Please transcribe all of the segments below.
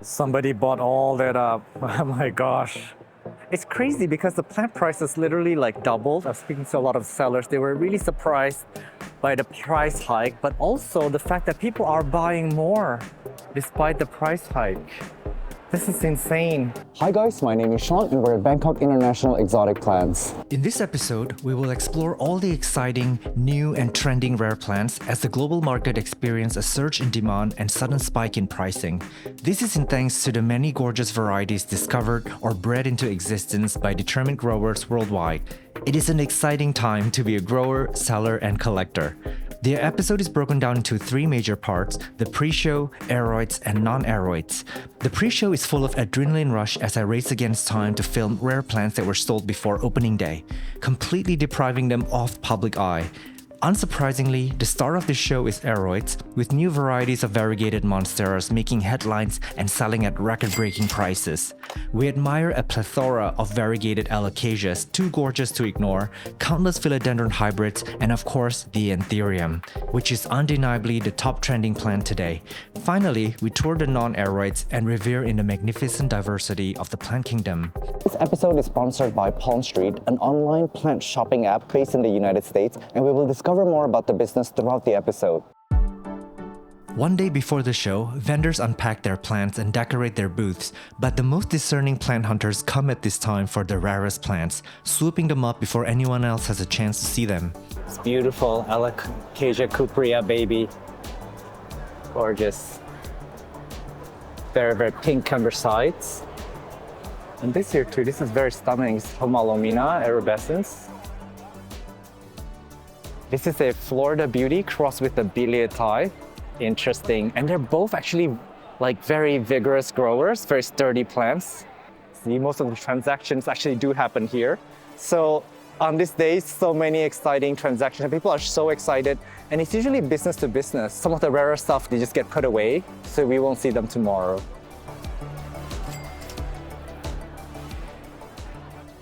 Somebody bought all that up. Oh my gosh. It's crazy because the plant prices literally like doubled. I was speaking to a lot of sellers. They were really surprised by the price hike, but also the fact that people are buying more despite the price hike. This is insane. Hi guys, my name is Sean and we're at Bangkok International Exotic Plants. In this episode, we will explore all the exciting, new and trending rare plants as the global market experienced a surge in demand and sudden spike in pricing. This is in thanks to the many gorgeous varieties discovered or bred into existence by determined growers worldwide. It is an exciting time to be a grower, seller, and collector. The episode is broken down into three major parts: the pre-show, aroids, and non-aroids. The pre-show is full of adrenaline rush as I race against time to film rare plants that were sold before opening day, completely depriving them of public eye. Unsurprisingly, the star of the show is aroids, with new varieties of variegated monsteras making headlines and selling at record-breaking prices. We admire a plethora of variegated alocasias, too gorgeous to ignore, countless philodendron hybrids, and of course, the Anthurium, which is undeniably the top trending plant today. Finally, we tour the non-aroids and revere in the magnificent diversity of the plant kingdom. This episode is sponsored by Palm Street, an online plant shopping app based in the United States, and we will discover more about the business throughout the episode. One day before the show, vendors unpack their plants and decorate their booths, but the most discerning plant hunters come at this time for the rarest plants, swooping them up before anyone else has a chance to see them. It's beautiful. Alocasia cuprea, baby. Gorgeous. Very, very pink undersides. And this here too, this is very stunning. It's Homalomina erubescens. This is a Florida Beauty crossed with a Biliatai. Interesting. And they're both actually like very vigorous growers, very sturdy plants. See, most of the transactions actually do happen here. So on this day, so many exciting transactions. People are so excited. And it's usually business to business. Some of the rarer stuff, they just get put away. So we won't see them tomorrow.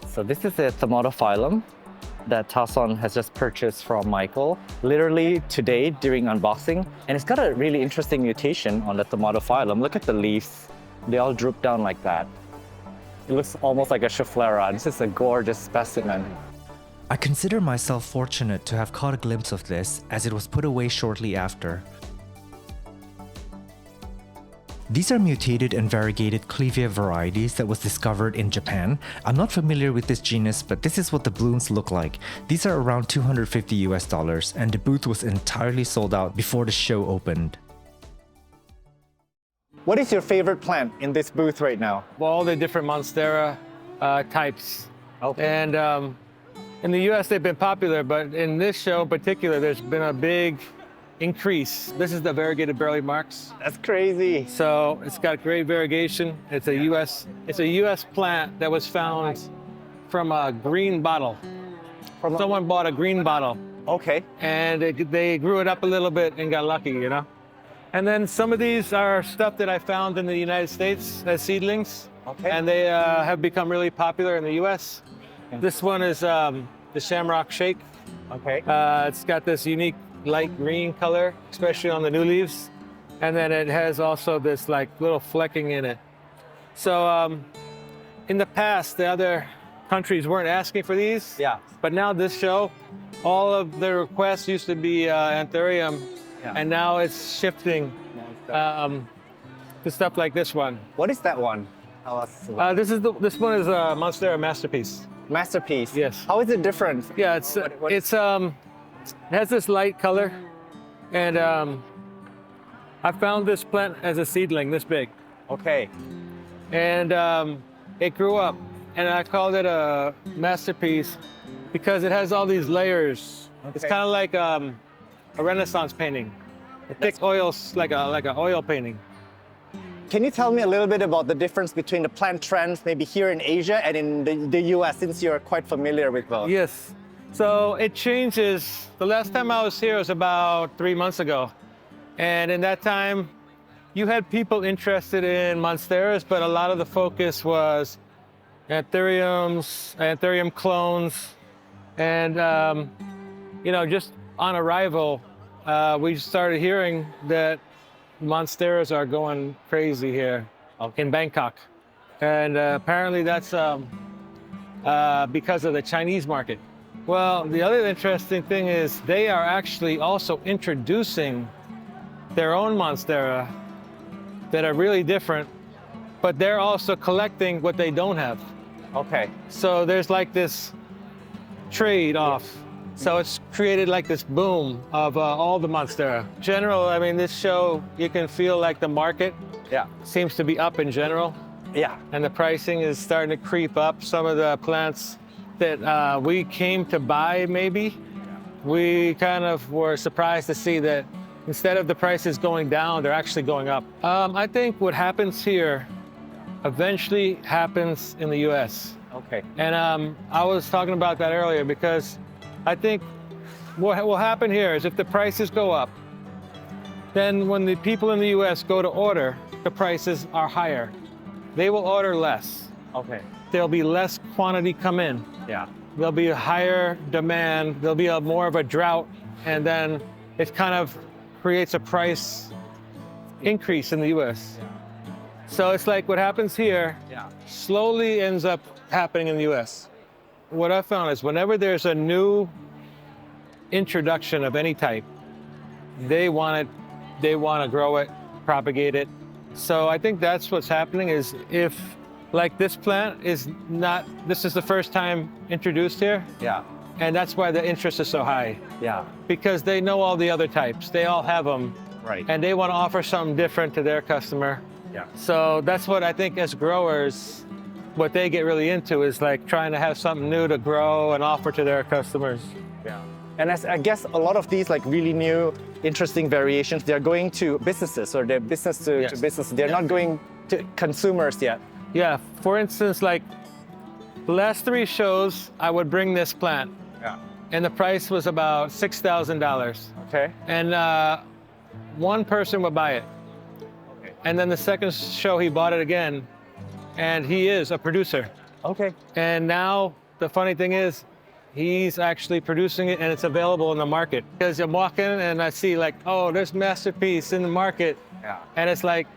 So this is a Tomatophyllum that Tasson has just purchased from Michael, literally today during unboxing. And it's got a really interesting mutation on the Tomatophyllum. Look at the leaves. They all droop down like that. It looks almost like a Schefflera. This is a gorgeous specimen. I consider myself fortunate to have caught a glimpse of this, as it was put away shortly after. These are mutated and variegated Clevia varieties that was discovered in Japan. I'm not familiar with this genus, but this is what the blooms look like. These are around $250 and the booth was entirely sold out before the show opened. What is your favorite plant in this booth right now? All the different monstera types. Okay. And in the US, they've been popular, but in this show in particular, there's been a big increase. This is the variegated barley marks. That's crazy. So it's got great variegation. It's a US plant that was found from a green bottle. Someone bought a green bottle. Okay. And they grew it up a little bit and got lucky, you know? And then some of these are stuff that I found in the United States as seedlings. Okay. And they have become really popular in the US. Okay. This one is the Shamrock Shake. Okay. It's got this unique light green color, especially on the new leaves. And then it has also this like little flecking in it. So in the past, the other countries weren't asking for these. Yeah. But now this show, all of the requests used to be Anthurium, and now it's shifting to stuff like this one. What is that one? Tell us. This one is a Monstera masterpiece. Masterpiece. Yes. How is it different? Yeah, it has this light color, and I found this plant as a seedling this big. Okay. And it grew up, and I called it a masterpiece because it has all these layers. Okay. It's kind of like a Renaissance painting. It thick oils, like an oil painting. Can you tell me a little bit about the difference between the plant trends maybe here in Asia and in the US, since you're quite familiar with both? Yes. So it changes. The last time I was here was about 3 months ago. And in that time, you had people interested in monsteras, but a lot of the focus was Anthurium clones. And, just on arrival, we started hearing that monsteras are going crazy here. in Bangkok. And apparently that's because of the Chinese market. Well, the other interesting thing is they are actually also introducing their own monstera that are really different, but they're also collecting what they don't have. Okay. So there's like this trade-off. So it's created like this boom of all the monstera. General, I mean, this show, you can feel like the market Yeah. seems to be up in general. Yeah. And the pricing is starting to creep up. Some of the plants that we came to buy, maybe, we kind of were surprised to see that instead of the prices going down, they're actually going up. I think what happens here eventually happens in the US. Okay. And I was talking about that earlier because I think what will happen here is if the prices go up, then when the people in the US go to order, the prices are higher. They will order less. Okay. There'll be less quantity come in. Yeah. There'll be a higher demand. There'll be more of a drought. And then it kind of creates a price increase in the US. So it's like what happens here Yeah. slowly ends up happening in the US. What I found is whenever there's a new introduction of any type, they want to grow it, propagate it. So I think that's what's happening is if like this plant is not, this is the first time introduced here, Yeah. and that's why the interest is so high, Yeah. because they know all the other types. They all have them, Right. and they want to offer something different to their customer. Yeah. So that's what I think as growers, what they get really into is like trying to have something new to grow and offer to their customers. Yeah. And as I guess a lot of these like really new, interesting variations, they're going to businesses or they're business to Yes. business. They're not going to consumers yet. Yeah, for instance, like the last 3 shows, I would bring this plant, Yeah. and the price was about $6,000. Okay. And one person would buy it. Okay. And then the second show, he bought it again, and he is a producer. Okay. And now the funny thing is, he's actually producing it, and it's available in the market. Because I'm walking and I see like, oh, there's Masterpiece in the market, Yeah. and it's like,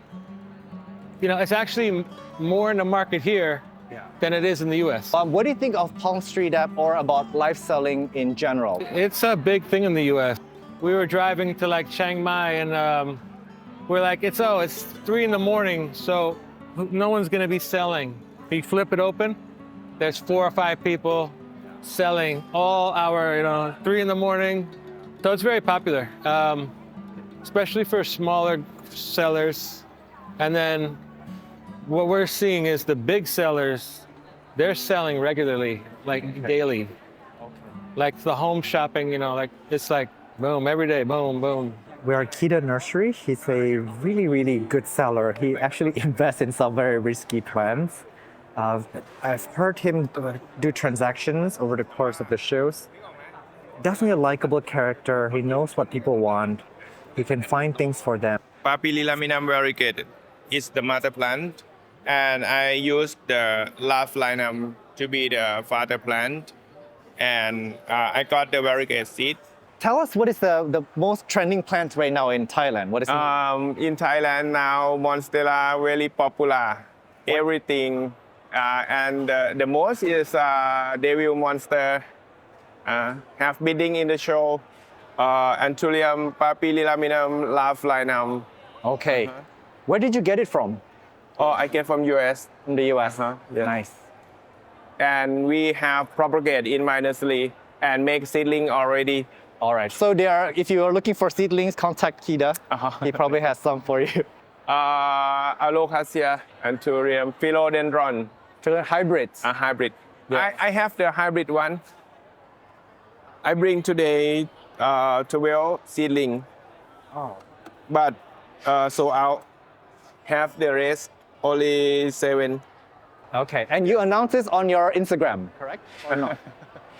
you know, it's actually more in the market here Yeah. than it is in the US. What do you think of Palm Street app or about live selling in general? It's a big thing in the US. We were driving to like Chiang Mai and we're like, it's 3 in the morning, so no one's gonna be selling. You flip it open, there's 4 or 5 people selling all hour, 3 in the morning. So it's very popular, especially for smaller sellers. And then what we're seeing is the big sellers, they're selling regularly, like daily. Like the home shopping, like it's like boom, every day, boom, boom. We are Kida Nursery. He's a really, really good seller. He actually invests in some very risky plants. I've heard him do transactions over the course of the shows. Definitely a likable character. He knows what people want. He can find things for them. Papillilaminum variegated is the mother plant, and I use the Laphalinum to be the father plant, and I got the variegated seed. Tell us what is the most trending plant right now in Thailand? What is In Thailand now, monstera very popular. Everything, and the most is devil monster. Have bidding in the show. Anthurium, Papillilaminum, Laphalinum. Okay. Where did you get it from? Oh, I get from US. In the US. Yeah. Nice. And we have propagate in my nursery and make seedling already. All right. So if you are looking for seedlings, contact Kida. He probably has some for you. Alocasias, Anthurium, philodendron, For hybrids. a hybrid. Yeah. I have the hybrid one. I bring today 12 seedling, Oh. but so I'll have the rest only 7. Okay. And you announce this on your Instagram, correct? Or not?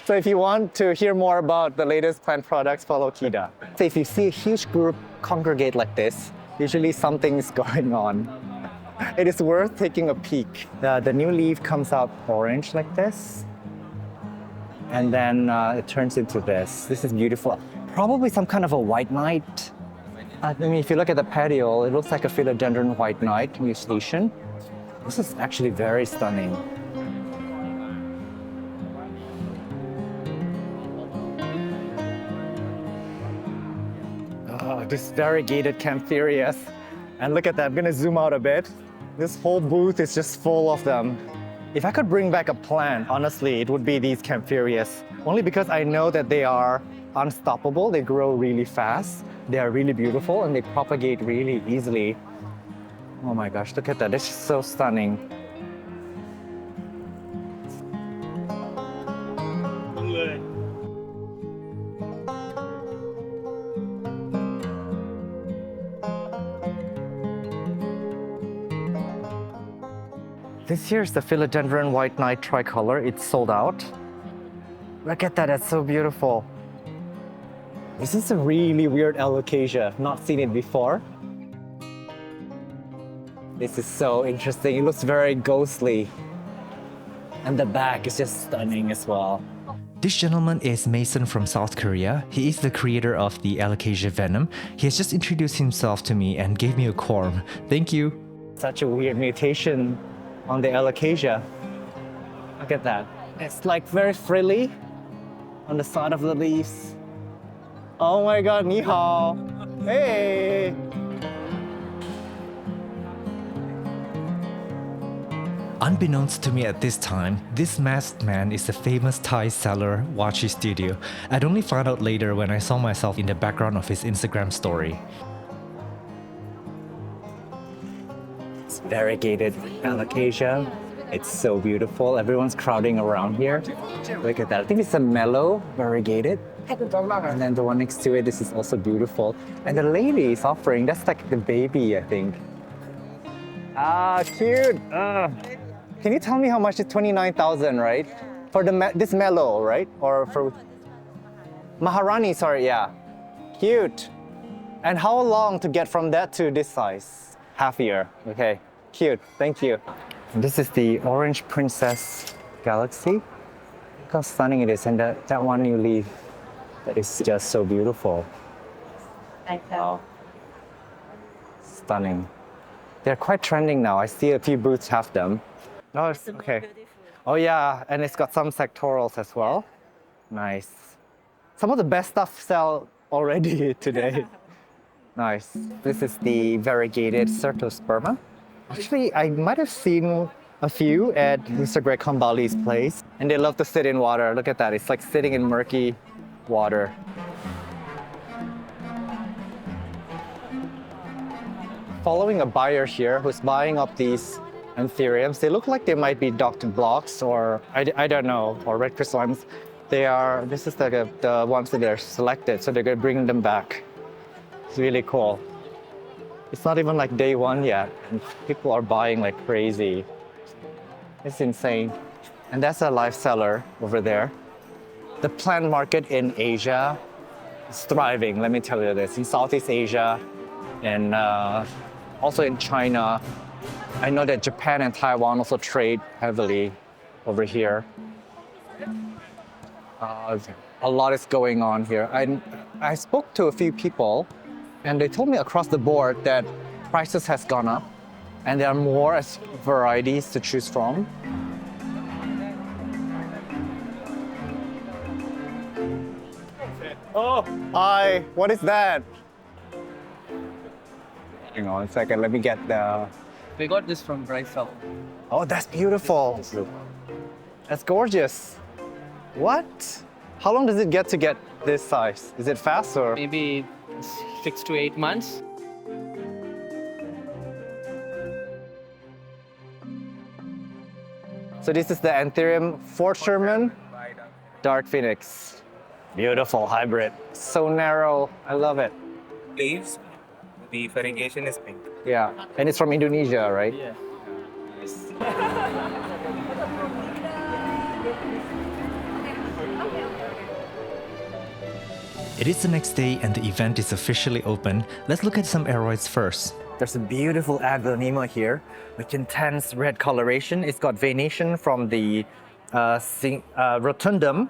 So if you want to hear more about the latest plant products, follow Kida. So if you see a huge group congregate like this, usually something's going on. It is worth taking a peek. The new leaf comes out orange like this. And then it turns into this. This is beautiful. Probably some kind of a white knight. I mean, if you look at the patiole, it looks like a philodendron white knight mutation. This is actually very stunning. Oh, this variegated Anthurium. And look at that, I'm gonna zoom out a bit. This whole booth is just full of them. If I could bring back a plant, honestly, it would be these Anthurium. Only because I know that they are unstoppable, they grow really fast, they are really beautiful, and they propagate really easily. Oh my gosh, look at that, this is so stunning. This here is the philodendron white knight tricolor. It's sold out. Look at that, that's so beautiful. This is a really weird alocasia. I've not seen it before. This is so interesting. It looks very ghostly. And the back is just stunning as well. This gentleman is Mason from South Korea. He is the creator of the alocasia venom. He has just introduced himself to me and gave me a corm. Thank you. Such a weird mutation on the alocasia. Look at that. It's like very frilly on the side of the leaves. Oh my god, ni hao. Hey! Unbeknownst to me at this time, this masked man is the famous Thai seller Wachi Studio. I'd only found out later when I saw myself in the background of his Instagram story. It's variegated alocasia. It's so beautiful. Everyone's crowding around here. Look at that. I think it's a mellow variegated. And then the one next to it, this is also beautiful. And the lady is offering, that's like the baby, I think. Ah, cute. Can you tell me how much? It's 29,000, right? For the this mellow, right? Or for Maharani, sorry, yeah. Cute. And how long to get from that to this size? Half year. Okay, cute. Thank you. And this is the Orange Princess Galaxy. Look how stunning it is. And that one new leaf, that is just so beautiful. Wow. Stunning. They're quite trending now. I see a few booths have them. Oh, it's okay. Oh yeah, and it's got some sectorals as well. Nice. Some of the best stuff sell already today. Nice. This is the variegated Certosperma. Actually, I might have seen a few at Mr. Greg Kambali's place. And they love to sit in water. Look at that. It's like sitting in murky water. Following a buyer here who's buying up these Anthuriums. They look like they might be Dr. Blocks or I don't know, or red chrysanthemums. This is the ones that they're selected, so they're gonna bring them back. It's really cool. It's not even like day one yet, and people are buying like crazy. It's insane. And that's a live seller over there. The plant market in Asia is thriving, let me tell you this. In Southeast Asia and also in China. I know that Japan and Taiwan also trade heavily over here. A lot is going on here. I spoke to a few people and they told me across the board that prices has gone up and there are more varieties to choose from. Oh, hi, what is that? Hang on a second, let me get the... We got this from Brycel. Oh, that's beautiful. That's gorgeous. What? How long does it get to get this size? Is it fast or? Maybe 6 to 8 months. So this is the Anthurium Fort Sherman Dark Phoenix. Beautiful hybrid. So narrow. I love it. Leaves, the variegated is pink. Yeah, and it's from Indonesia, right? Yeah. It is the next day and the event is officially open. Let's look at some aroids first. There's a beautiful aglaonema here with intense red coloration. It's got venation from the rotundum.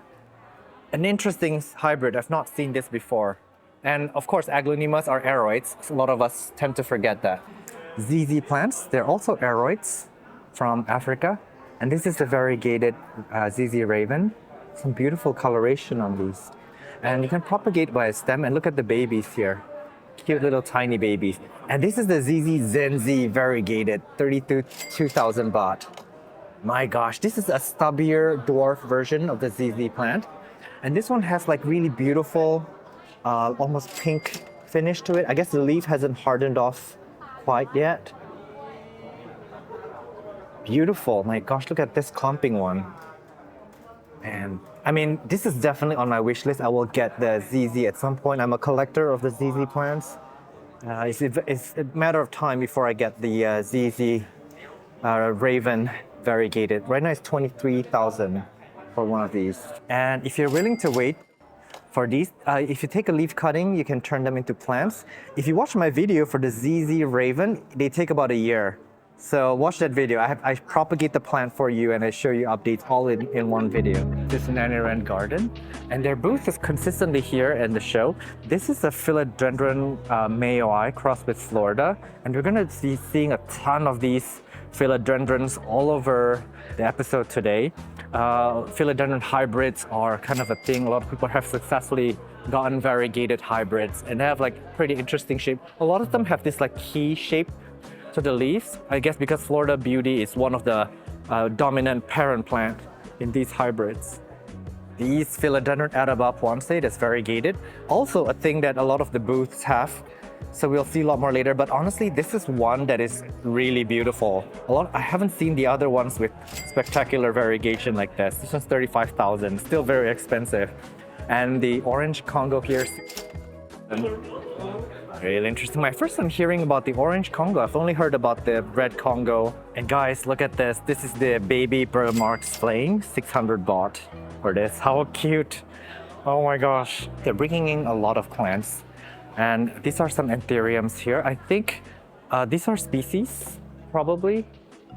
An interesting hybrid. I've not seen this before. And of course, aglaonemas are aroids. So a lot of us tend to forget that. ZZ plants, they're also aroids. from Africa. And this is the variegated ZZ Raven. Some beautiful coloration on these. And you can propagate by a stem, and look at the babies here. Cute little tiny babies. And this is the ZZ Zenzi variegated, 32,000 baht. My gosh, this is a stubbier dwarf version of the ZZ plant. And this one has like really beautiful, almost pink finish to it. I guess the leaf hasn't hardened off quite yet. Beautiful, my gosh, look at this clumping one. And I mean, this is definitely on my wish list. I will get the ZZ at some point. I'm a collector of the ZZ plants. It's a matter of time before I get the ZZ Raven variegated. Right now it's 23,000 for one of these. And if you're willing to wait for these, if you take a leaf cutting, you can turn them into plants. If you watch my video for the ZZ Raven, they take about a year. So watch that video. I propagate the plant for you and I show you updates all in one video. This is Non-Aroid garden, and their booth is consistently here in the show. This is a philodendron mayoi crossed with Florida, and we're gonna be seeing a ton of these philodendrons all over the episode today. Philodendron hybrids are kind of a thing. A lot of people have successfully gotten variegated hybrids, and they have like pretty interesting shape. A lot of them have this like key shape to the leaves, I guess because Florida Beauty is one of the dominant parent plant in these hybrids. These philodendron monstera that's variegated, also a thing that a lot of the booths have. So we'll see a lot more later, but honestly, this is one that is really beautiful. I haven't seen the other ones with spectacular variegation like this. This one's 35,000, still very expensive. And the orange Congo here, really interesting. My first time hearing about the orange Congo. I've only heard about the red Congo. And guys, look at this. This is the baby Burmark's flame, 600 baht for this. How cute. Oh my gosh. They're bringing in a lot of plants. And these are some Anthuriums here. I think these are species, probably.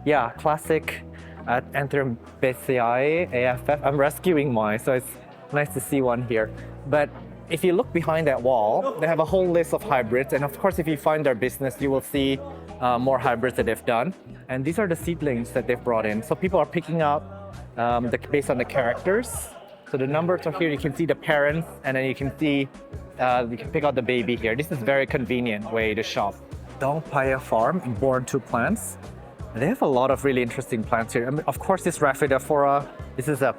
Yeah, classic Anthurium Besseae AFF. I'm rescuing mine, so it's nice to see one here. But if you look behind that wall, they have a whole list of hybrids. And of course, if you find their business, you will see more hybrids that they've done. And these are the seedlings that they've brought in. So people are picking up based on the characters. So the numbers are here. You can see the parents, and then you can see, you can pick out the baby here. This is a very convenient way to shop. Dong Paya Farm, born to plants. They have a lot of really interesting plants here. I mean, of course, this Rhaphidophora, this is a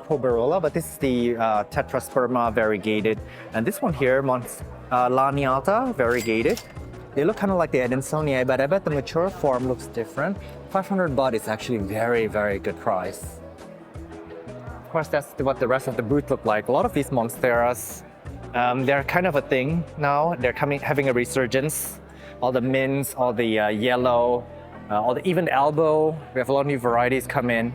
Poberola, but this is the Tetrasperma variegated. And this one here, Laniata variegated. They look kind of like the Adansoniae, but I bet the mature form looks different. 500 baht is actually very, very good price. Of course, that's what the rest of the booth look like. A lot of these monsteras, they're kind of a thing now. They're having a resurgence. All the mints, all the yellow, even the elbow. We have a lot of new varieties come in.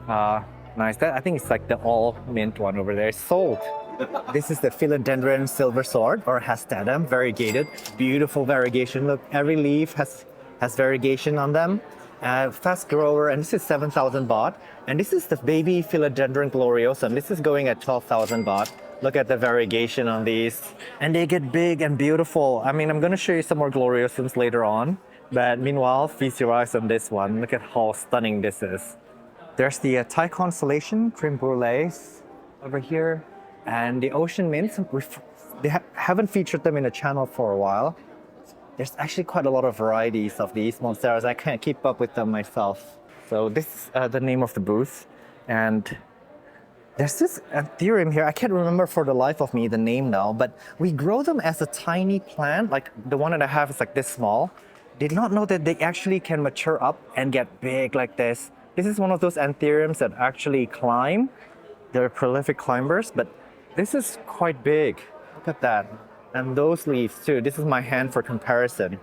Nice. I think it's like the all mint one over there. It's sold. This is the philodendron silver sword or hastatum variegated. Beautiful variegation. Look, every leaf has variegation on them. Fast grower, and this is 7,000 baht. And this is the baby philodendron gloriosum. This is going at 12,000 baht. Look at the variegation on these. And they get big and beautiful. I mean, I'm going to show you some more gloriosums later on. But meanwhile, feast your eyes on this one. Look at how stunning this is. There's the Thai constellation, creme brulees over here. And the ocean mints, haven't featured them in the channel for a while. There's actually quite a lot of varieties of these monsteras. I can't keep up with them myself. So this is the name of the booth. And there's this Anthurium here. I can't remember for the life of me the name now, but we grow them as a tiny plant. Like the one that I have is like this small. Did not know that they actually can mature up and get big like this. This is one of those Anthuriums that actually climb. They're prolific climbers, but this is quite big. Look at that. And those leaves too. This is my hand for comparison.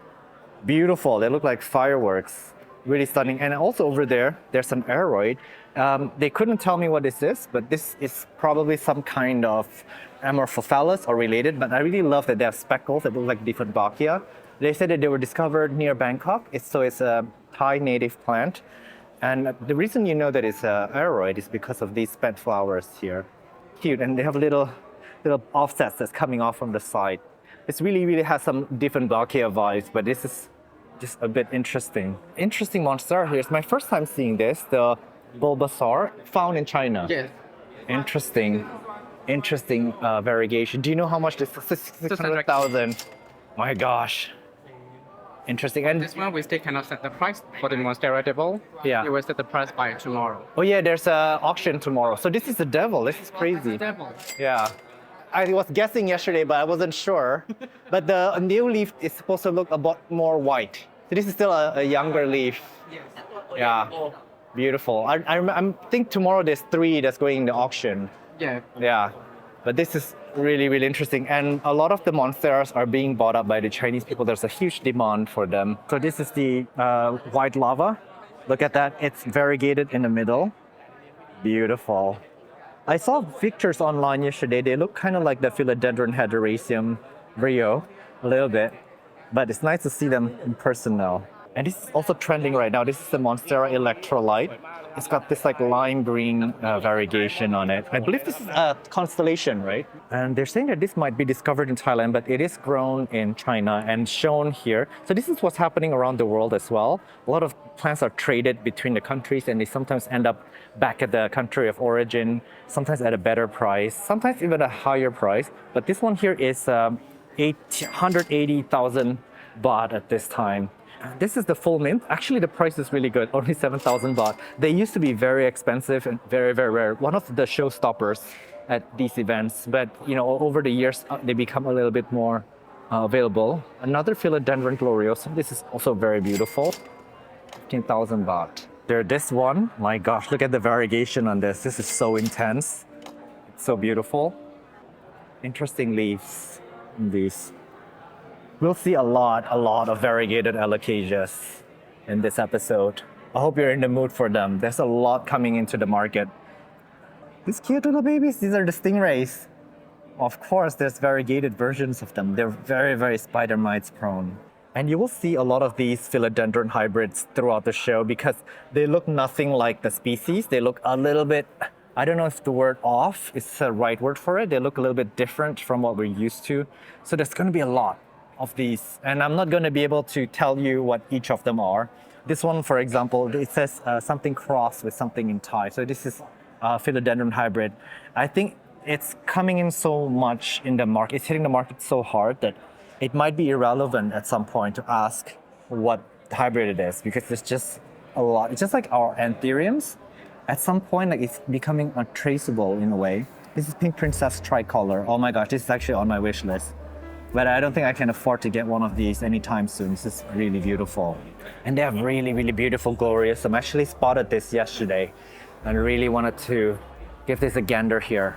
Beautiful. They look like fireworks. Really stunning. And also over there, there's an aroid. They couldn't tell me what this is, but this is probably some kind of Amorphophallus or related. But I really love that they have speckles that look like different Bacchia. They said that they were discovered near Bangkok. So it's a Thai native plant. And the reason you know that it's an aroid is because of these spent flowers here. Cute. And they have little offsets that's coming off from the side. This really has some different Bacchia vibes, but this is just a bit interesting. Interesting monstera here. It's my first time seeing this, the Bulbasaur, found in China. Yes. Interesting. Interesting variegation. Do you know how much this is? 600,000. My gosh. Interesting. And This one we still cannot set the price for the monstera devil. Yeah. We will set the price by tomorrow. oh yeah, there's an auction tomorrow. So this is the devil. This is crazy. Devil. Yeah. I was guessing yesterday, but I wasn't sure. But the new leaf is supposed to look a bit more white. So this is still a younger leaf. Yeah. Beautiful. I think tomorrow there's 3 that's going in the auction. Yeah. Yeah. But this is really, really interesting. And a lot of the monsteras are being bought up by the Chinese people. There's a huge demand for them. So this is the white lava. Look at that. It's variegated in the middle. Beautiful. I saw pictures online yesterday. They look kind of like the philodendron hederaceum Rio, a little bit. But it's nice to see them in person now. And this is also trending right now. This is the Monstera electrolyte. It's got this like lime green variegation on it. I believe this is a constellation, right? And they're saying that this might be discovered in Thailand, but it is grown in China and shown here. So this is what's happening around the world as well. A lot of plants are traded between the countries and they sometimes end up back at the country of origin, sometimes at a better price, sometimes even a higher price. But this one here is 180,000 baht at this time. This is the full mint. Actually, the price is really good, only 7,000 baht. They used to be very expensive and very, very rare. One of the showstoppers at these events, but over the years, they become a little bit more available. Another philodendron gloriosa. This is also very beautiful. 15,000 baht. This one, my gosh, look at the variegation on this. This is so intense. It's so beautiful. Interesting leaves in these. We'll see a lot of variegated alocasias in this episode. I hope you're in the mood for them. There's a lot coming into the market. These cute little babies, these are the stingrays. Of course, there's variegated versions of them. They're very, very spider mites prone. And you will see a lot of these philodendron hybrids throughout the show because they look nothing like the species. They look a little bit, I don't know if the word off is the right word for it. They look a little bit different from what we're used to. So there's going to be a lot of these, and I'm not going to be able to tell you what each of them are. This one, for example, it says something crossed with something in Thai. So this is philodendron hybrid. I think it's coming in so much in the market. It's hitting the market so hard that it might be irrelevant at some point to ask what hybrid it is because there's just a lot. It's just like our Anthuriums. At some point, like it's becoming untraceable in a way. This is Pink Princess tricolor. Oh my gosh, this is actually on my wish list. But I don't think I can afford to get one of these anytime soon. This is really beautiful. And they have really, really beautiful glorious. I actually spotted this yesterday and really wanted to give this a gander here.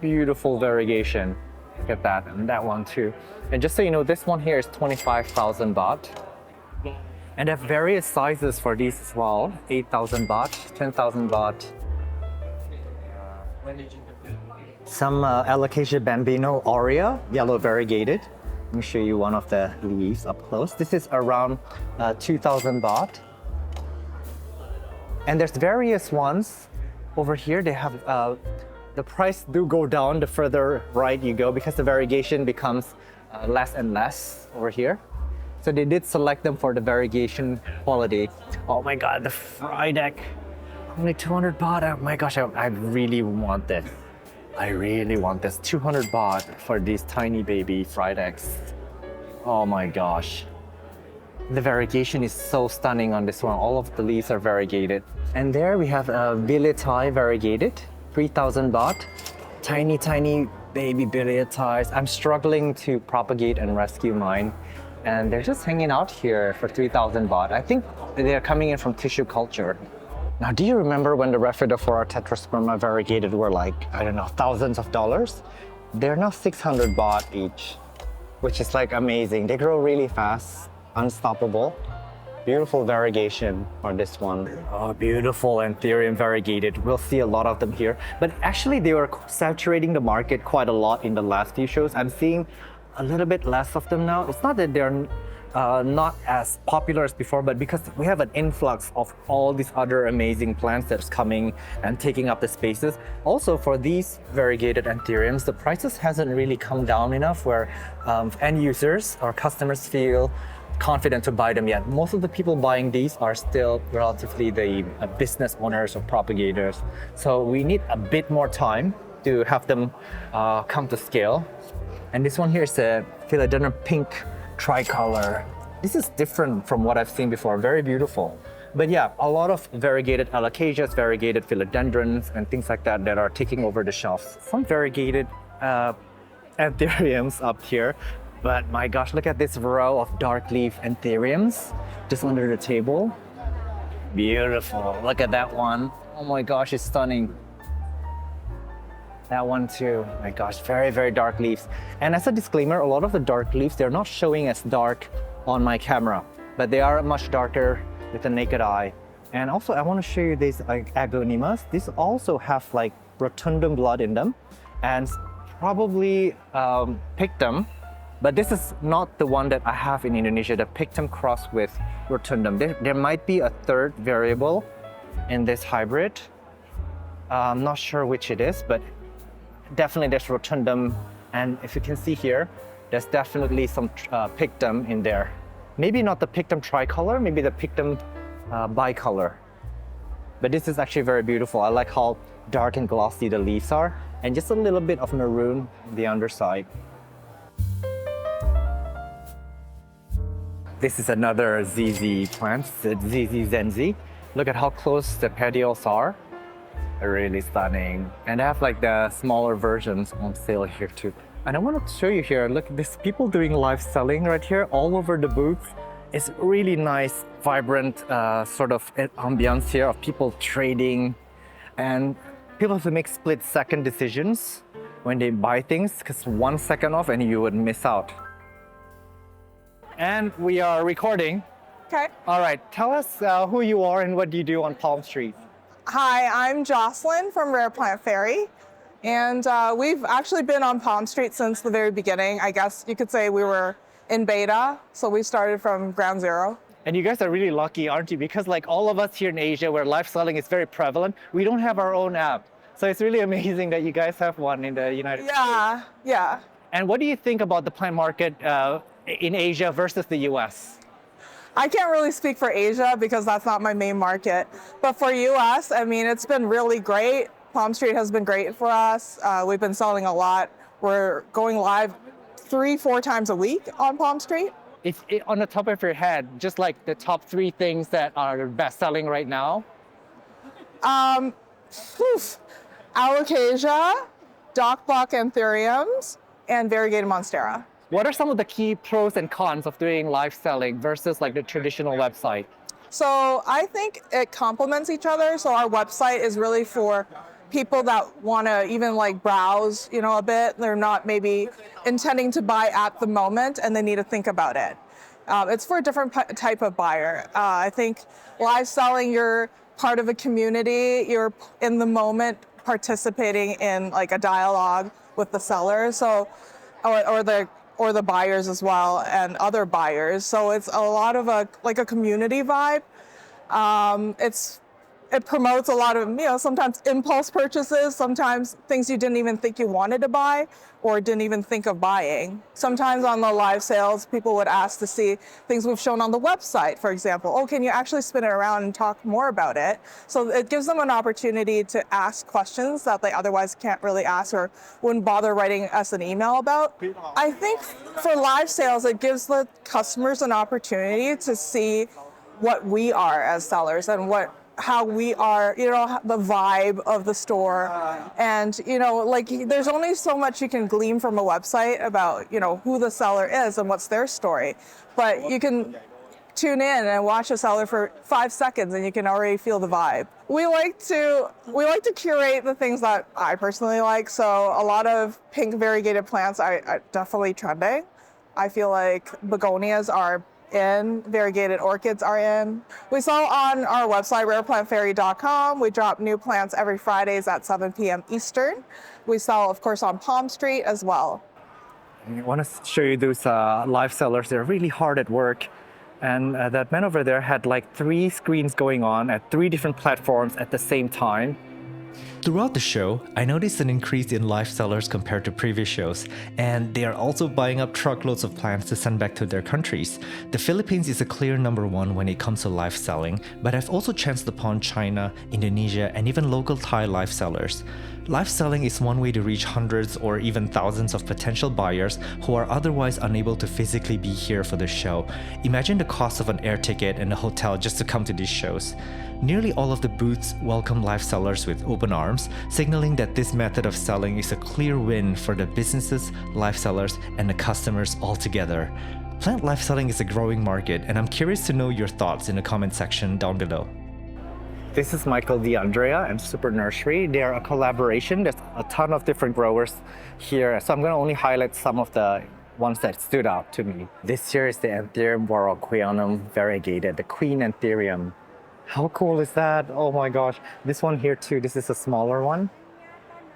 Beautiful variegation. Look at that, and that one too. And just so you know, this one here is 25,000 baht. And they have various sizes for these as well. 8,000 baht, 10,000 baht. Some Alocasia bambino aurea, yellow variegated. Let me show you one of the leaves up close. This is around 2,000 baht. And there's various ones. Over here, they have, the price do go down the further right you go because the variegation becomes less and less over here. So they did select them for the variegation quality. Oh my God, the Frydek. Only 200 baht. Oh my gosh, I really want this. I really want this. 200 baht for these tiny baby Frydeks. Oh my gosh. The variegation is so stunning on this one. All of the leaves are variegated. And there we have a Billieti variegated, 3,000 baht. Tiny, tiny baby Billietis. I'm struggling to propagate and rescue mine. And they're just hanging out here for 3,000 baht. I think they're coming in from tissue culture. Now, do you remember when the Rhaphidophora tetrasperma variegated were like, I don't know, thousands of dollars? They're now 600 baht each, which is like amazing. They grow really fast, unstoppable. Beautiful variegation for this one. Oh, beautiful Anthurium variegated. We'll see a lot of them here. But actually, they were saturating the market quite a lot in the last few shows. I'm seeing a little bit less of them now. It's not that they're not as popular as before, but because we have an influx of all these other amazing plants that's coming and taking up the spaces. Also for these variegated Anthuriums, the prices hasn't really come down enough where end users or customers feel confident to buy them yet. Most of the people buying these are still relatively the business owners or propagators. So we need a bit more time to have them come to scale. And this one here is a philodendron pink tricolor. This is different from what I've seen before, very beautiful. But yeah, a lot of variegated alocasias, variegated philodendrons, and things like that that are taking over the shelves. Some variegated Anthuriums up here. But my gosh, look at this row of dark leaf Anthuriums just under the table. Beautiful. Look at that one. Oh my gosh, it's stunning. That one too. My gosh, very, very dark leaves. And as a disclaimer, a lot of the dark leaves, they're not showing as dark on my camera, but they are much darker with the naked eye. And also, I want to show you these like agonimas. These also have like rotundum blood in them, and probably pictum. But this is not the one that I have in Indonesia, the pictum crossed with rotundum. There might be a third variable in this hybrid. I'm not sure which it is, but definitely there's rotundum. And if you can see here, there's definitely some pictum in there. Maybe not the pictum tricolor, maybe the pictum bicolor. But this is actually very beautiful. I like how dark and glossy the leaves are, and just a little bit of maroon on the underside. This is another ZZ plant, ZZ Zenzi. Look at how close the petioles are. They're really stunning. And I have like the smaller versions on sale here too. And I want to show you here, look, there's people doing live selling right here all over the booth. It's really nice, vibrant sort of ambiance here of people trading. And people have to make split-second decisions when they buy things, because 1 second off and you would miss out. And we are recording. Okay. All right, tell us who you are and what do you do on Palm Street? Hi, I'm Jocelyn from Rare Plant Fairy. And we've actually been on Palm Street since the very beginning. I guess you could say we were in beta, so we started from ground zero. And you guys are really lucky, aren't you? Because like all of us here in Asia where live selling is very prevalent, we don't have our own app. So it's really amazing that you guys have one in the United States. Yeah. And what do you think about the plant market in Asia versus the US? I can't really speak for Asia because that's not my main market. But for US, I mean, it's been really great. Palm Street has been great for us. We've been selling a lot. We're going live 3-4 times a week on Palm Street. It's on the top of your head, just like the top 3 things that are best selling right now. Alocasia, dock block Anthuriums, and variegated monstera. What are some of the key pros and cons of doing live selling versus like the traditional website? So I think it complements each other. So our website is really for people that want to even like browse, a bit. They're not maybe intending to buy at the moment and they need to think about it. It's for a different type of buyer. I think live selling, you're part of a community. You're in the moment participating in like a dialogue with the seller. So, or the buyers as well and other buyers. So it's a lot of a community vibe. It promotes a lot of, sometimes impulse purchases, sometimes things you didn't even think you wanted to buy or didn't even think of buying. Sometimes on the live sales, people would ask to see things we've shown on the website, for example. Oh, can you actually spin it around and talk more about it? So it gives them an opportunity to ask questions that they otherwise can't really ask or wouldn't bother writing us an email about. I think for live sales, it gives the customers an opportunity to see what we are as sellers and how we are, the vibe of the store. And, there's only so much you can glean from a website about, who the seller is and what's their story. But you can tune in and watch a seller for 5 seconds and you can already feel the vibe. We like to curate the things that I personally like. So a lot of pink variegated plants are definitely trending. I feel like begonias are in, variegated orchids are in. We sell on our website, rareplantfairy.com. We drop new plants every Fridays at 7 p.m. Eastern. We sell, of course, on Palm Street as well. I want to show you those live sellers. They're really hard at work. And that man over there had like 3 screens going on at 3 different platforms at the same time. Throughout the show, I noticed an increase in live sellers compared to previous shows, and they are also buying up truckloads of plants to send back to their countries. The Philippines is a clear number one when it comes to live selling, but I've also chanced upon China, Indonesia, and even local Thai live sellers. Live selling is one way to reach hundreds or even thousands of potential buyers who are otherwise unable to physically be here for the show. Imagine the cost of an air ticket and a hotel just to come to these shows. Nearly all of the booths welcome live sellers with open arms, signaling that this method of selling is a clear win for the businesses, live sellers, and the customers altogether. Plant live selling is a growing market, and I'm curious to know your thoughts in the comment section down below. This is Michael D. Andrea and Super Nursery. They are a collaboration. There's a ton of different growers here, so I'm going to only highlight some of the ones that stood out to me. This here is the Anthurium variegated, the Queen Anthurium. How cool is that? Oh my gosh. This one here too, this is a smaller one.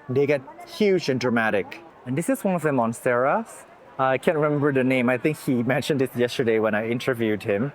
They get huge and dramatic. And this is one of the monsteras. I can't remember the name. I think he mentioned this yesterday when I interviewed him.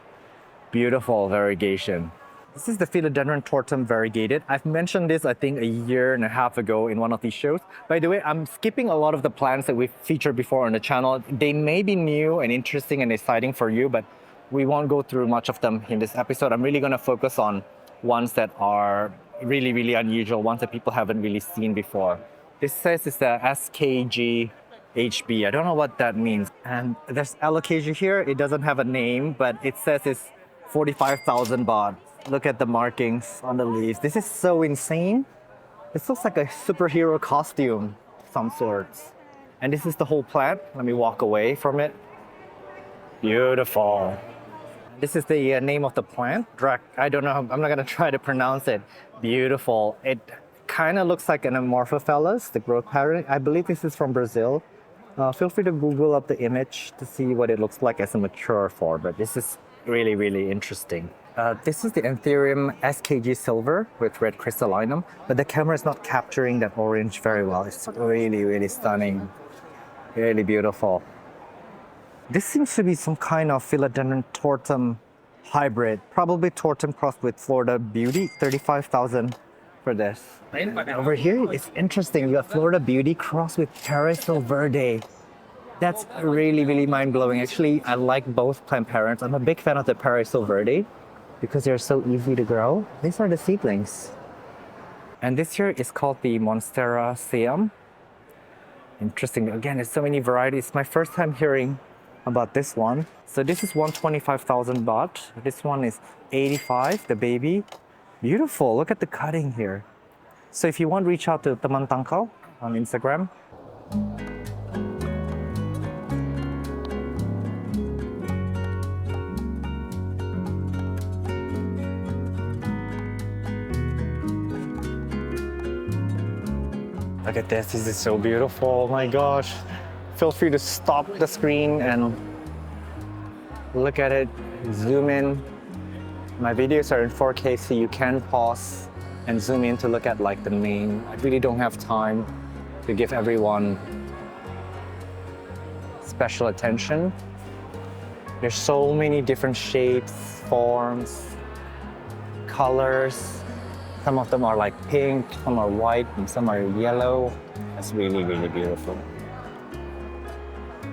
Beautiful variegation. This is the philodendron tortum variegated. I've mentioned this, I think, a year and a half ago in one of these shows. By the way, I'm skipping a lot of the plants that we've featured before on the channel. They may be new and interesting and exciting for you, but we won't go through much of them in this episode. I'm really going to focus on ones that are really, really unusual, ones that people haven't really seen before. This says it's the SKGHB. I don't know what that means. And there's alocasia here. It doesn't have a name, but it says it's 45,000 baht. Look at the markings on the leaves. This is so insane. This looks like a superhero costume of some sorts. And this is the whole plant. Let me walk away from it. Beautiful. This is the name of the plant. I don't know. I'm not going to try to pronounce it. Beautiful. It kind of looks like an Amorphophallus, the growth pattern. I believe this is from Brazil. Feel free to Google up the image to see what it looks like as a mature form. But this is really, really interesting. This is the Anthurium SKG Silver with red crystallinum, but the camera is not capturing that orange very well. It's really, really stunning. Really beautiful. This seems to be some kind of philodendron tortum hybrid, probably tortum crossed with Florida Beauty. 35,000 for this. Over here, it's interesting. We got Florida Beauty crossed with Paraiso Verde. That's really, really mind-blowing. Actually, I like both plant parents. I'm a big fan of the Paraiso Verde because they're so easy to grow. These are the seedlings. And this here is called the Monstera Siam. Interesting. Again, there's so many varieties. My first time hearing about this one. So this is 125,000 baht. This one is 85, the baby. Beautiful. Look at the cutting here. So if you want, reach out to Teman Tangkal on Instagram. Look at this. This is so beautiful. Oh my gosh. Feel free to stop the screen and look at it, zoom in. My videos are in 4K, so you can pause and zoom in to look at like the main. I really don't have time to give everyone special attention. There's so many different shapes, forms, colors. Some of them are like pink, some are white, and some are yellow. That's really, really beautiful.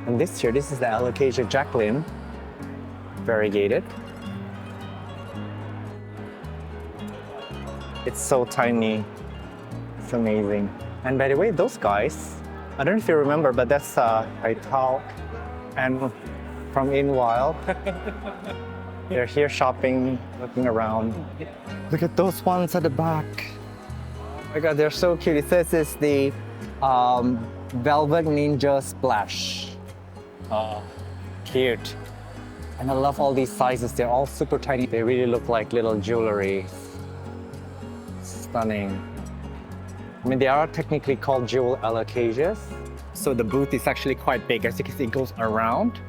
And this here, this is the Alocasia Jacqueline, variegated. It's so tiny. It's amazing. And by the way, those guys, I don't know if you remember, but that's Aital and from In Wild. They're here shopping, looking around. Look at those ones at the back. Oh my God, they're so cute. It says it's the Velvet Ninja Splash. Oh, cute. And I love all these sizes. They're all super tiny. They really look like little jewelry. Stunning. I mean, they are technically called jewel alocasias. So the booth is actually quite big. As you can see, it goes around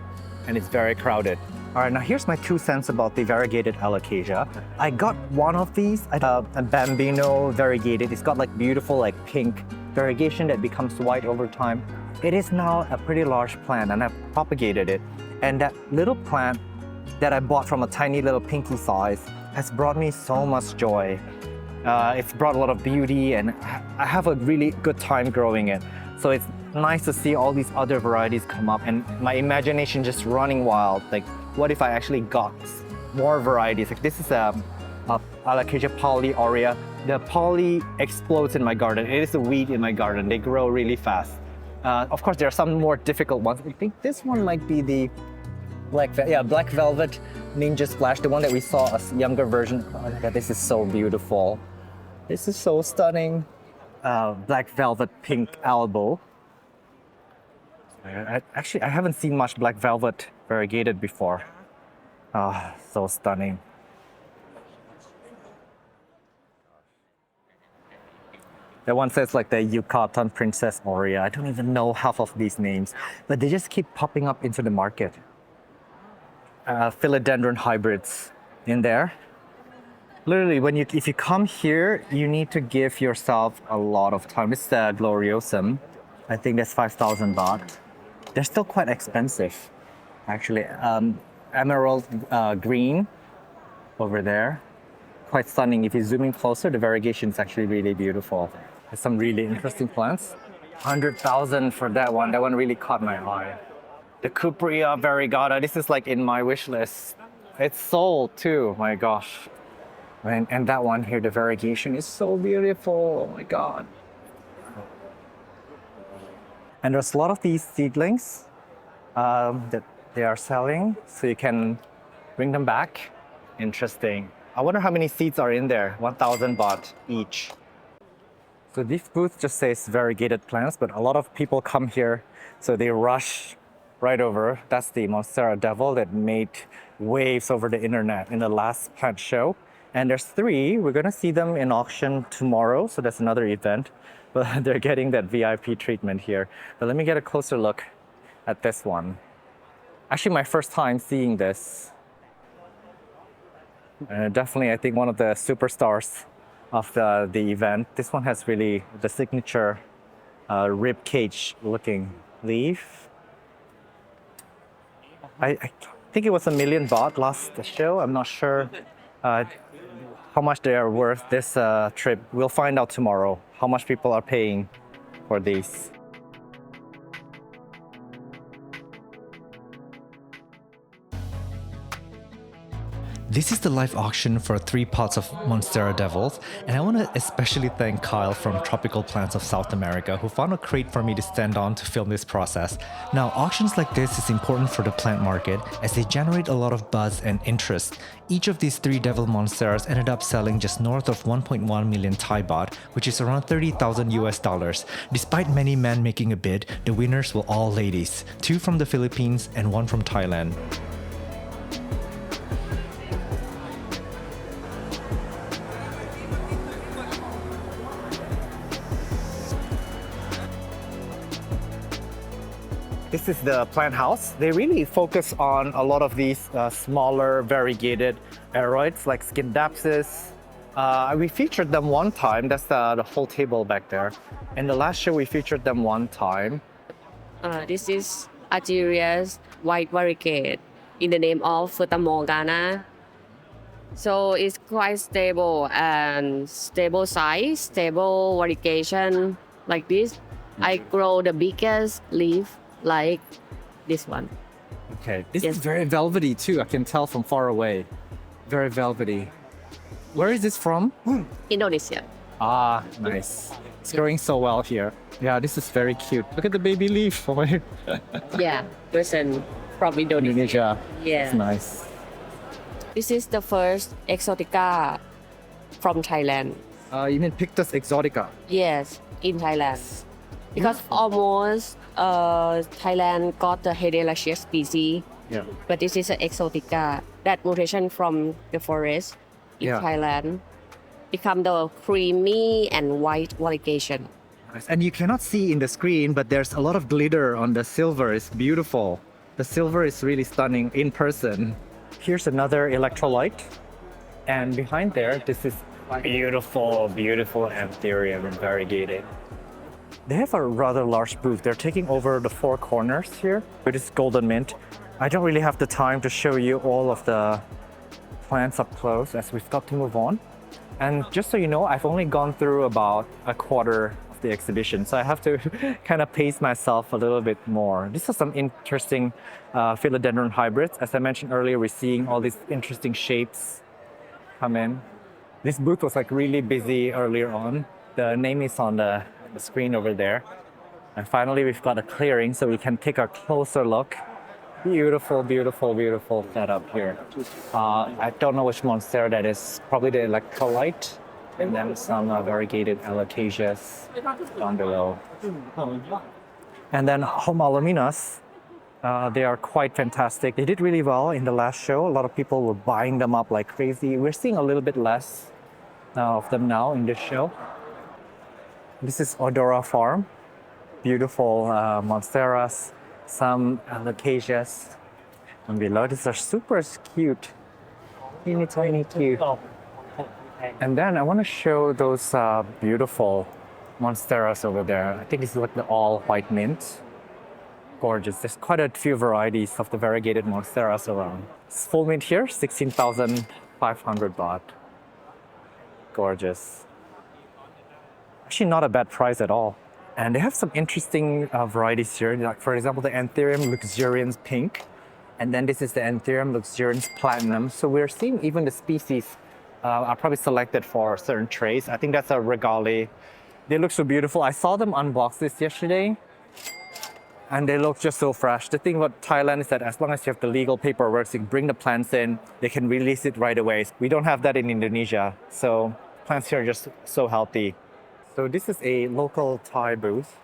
and it's very crowded. All right, now here's my 2 cents about the variegated alocasia. I got one of these, a Bambino variegated. It's got like beautiful like pink variegation that becomes white over time. It is now a pretty large plant and I've propagated it. And that little plant that I bought from a tiny little pinky size has brought me so much joy. It's brought a lot of beauty, and I have a really good time growing it. So it's nice to see all these other varieties come up, and my imagination just running wild. Like, what if I actually got more varieties? Like, this is a alocasia polyorea. The poly explodes in my garden. It is a weed in my garden. They grow really fast. Of course, there are some more difficult ones. I think this one might be the black velvet ninja splash, the one that we saw a younger version. Oh my God, this is so beautiful. This is so stunning. Black velvet pink elbow. Actually, I haven't seen much black velvet variegated before. So stunning. That one says like the Yucatan Princess Aurea. I don't even know half of these names, but they just keep popping up into the market. Philodendron hybrids in there. Literally, if you come here, you need to give yourself a lot of time. This is the Gloriosum. I think that's 5,000 baht. They're still quite expensive, actually. Emerald green over there. Quite stunning. If you zoom in closer, the variegation is actually really beautiful. There's some really interesting plants. 100,000 for that one. That one really caught my eye. The Cuprea variegata. This is like in my wish list. It's sold too. My gosh. And that one here, the variegation is so beautiful. Oh my God. And there's a lot of these seedlings that they are selling, so you can bring them back. Interesting. I wonder how many seeds are in there. 1,000 baht each. So this booth just says variegated plants, but a lot of people come here, so they rush right over. That's the Monstera devil that made waves over the internet in the last plant show. And there's 3. We're gonna see them in auction tomorrow, so that's another event. But they're getting that VIP treatment here. But let me get a closer look at this one. Actually, my first time seeing this. Definitely, I think one of the superstars of the event. This one has really the signature rib cage looking leaf. I think it was 1 million baht last show. I'm not sure how much they are worth this trip. We'll find out tomorrow how much people are paying for these. This is the live auction for 3 pots of Monstera Devils, and I want to especially thank Kyle from Tropical Plants of South America, who found a crate for me to stand on to film this process. Now, auctions like this is important for the plant market as they generate a lot of buzz and interest. Each of these 3 Devil Monsteras ended up selling just north of 1.1 million Thai baht, which is around 30,000 US dollars. Despite many men making a bid, the winners were all ladies, 2 from the Philippines and 1 from Thailand. This is the plant house. They really focus on a lot of these smaller variegated aroids like Scindapsus. We featured them one time. That's the whole table back there. In the last show, we featured them one time. This is Anthurium white variegated in the name of Futamogana. So it's quite stable and stable size, stable variegation like this. I grow the biggest leaf like this one. Okay, this is very velvety too. I can tell from far away. Very velvety. Where is this from? Indonesia. Ah, nice. It's growing so well here. Yeah, this is very cute. Look at the baby leaf. Yeah, person from Indonesia. Yeah. It's nice. This is the first exotica from Thailand. You mean Pictus exotica? Yes, in Thailand. Because almost Thailand got the Hederaceous species, but this is an exotica. That mutation from the forest in Thailand become the creamy and white variegation. And you cannot see in the screen, but there's a lot of glitter on the silver. It's beautiful. The silver is really stunning in person. Here's another electrolyte. And behind there, this is beautiful, beautiful Anthurium variegated. They have a rather large booth. They're taking over the 4 corners here with this golden mint. I don't really have the time to show you all of the plants up close as we've got to move on. And just so you know, I've only gone through about a quarter of the exhibition, so I have to kind of pace myself a little bit more. These are some interesting philodendron hybrids. As I mentioned earlier, we're seeing all these interesting shapes come in. This booth was like really busy earlier on. The name is on the screen over there. And finally, we've got a clearing so we can take a closer look. Beautiful, beautiful, beautiful setup here. I don't know which monstera that is. Probably the electrolyte. And then some variegated alocasias down below. And then homolominas. They are quite fantastic. They did really well in the last show. A lot of people were buying them up like crazy. We're seeing a little bit less of them now in this show. This is Odora Farm. Beautiful monsteras, some alocasias. And below, these are super cute. Teeny tiny cute. And then I want to show those beautiful monsteras over there. I think this is like the all white mint. Gorgeous. There's quite a few varieties of the variegated monsteras around. It's full mint here, 16,500 baht. Gorgeous. Actually not a bad price at all. And they have some interesting varieties here. Like for example, the Anthurium luxurians pink. And then this is the Anthurium luxurians platinum. So we're seeing even the species are probably selected for certain traits. I think that's a regale. They look so beautiful. I saw them unbox this yesterday. And they look just so fresh. The thing about Thailand is that as long as you have the legal paperwork, so you can bring the plants in, they can release it right away. We don't have that in Indonesia. So plants here are just so healthy. So this is a local Thai booth.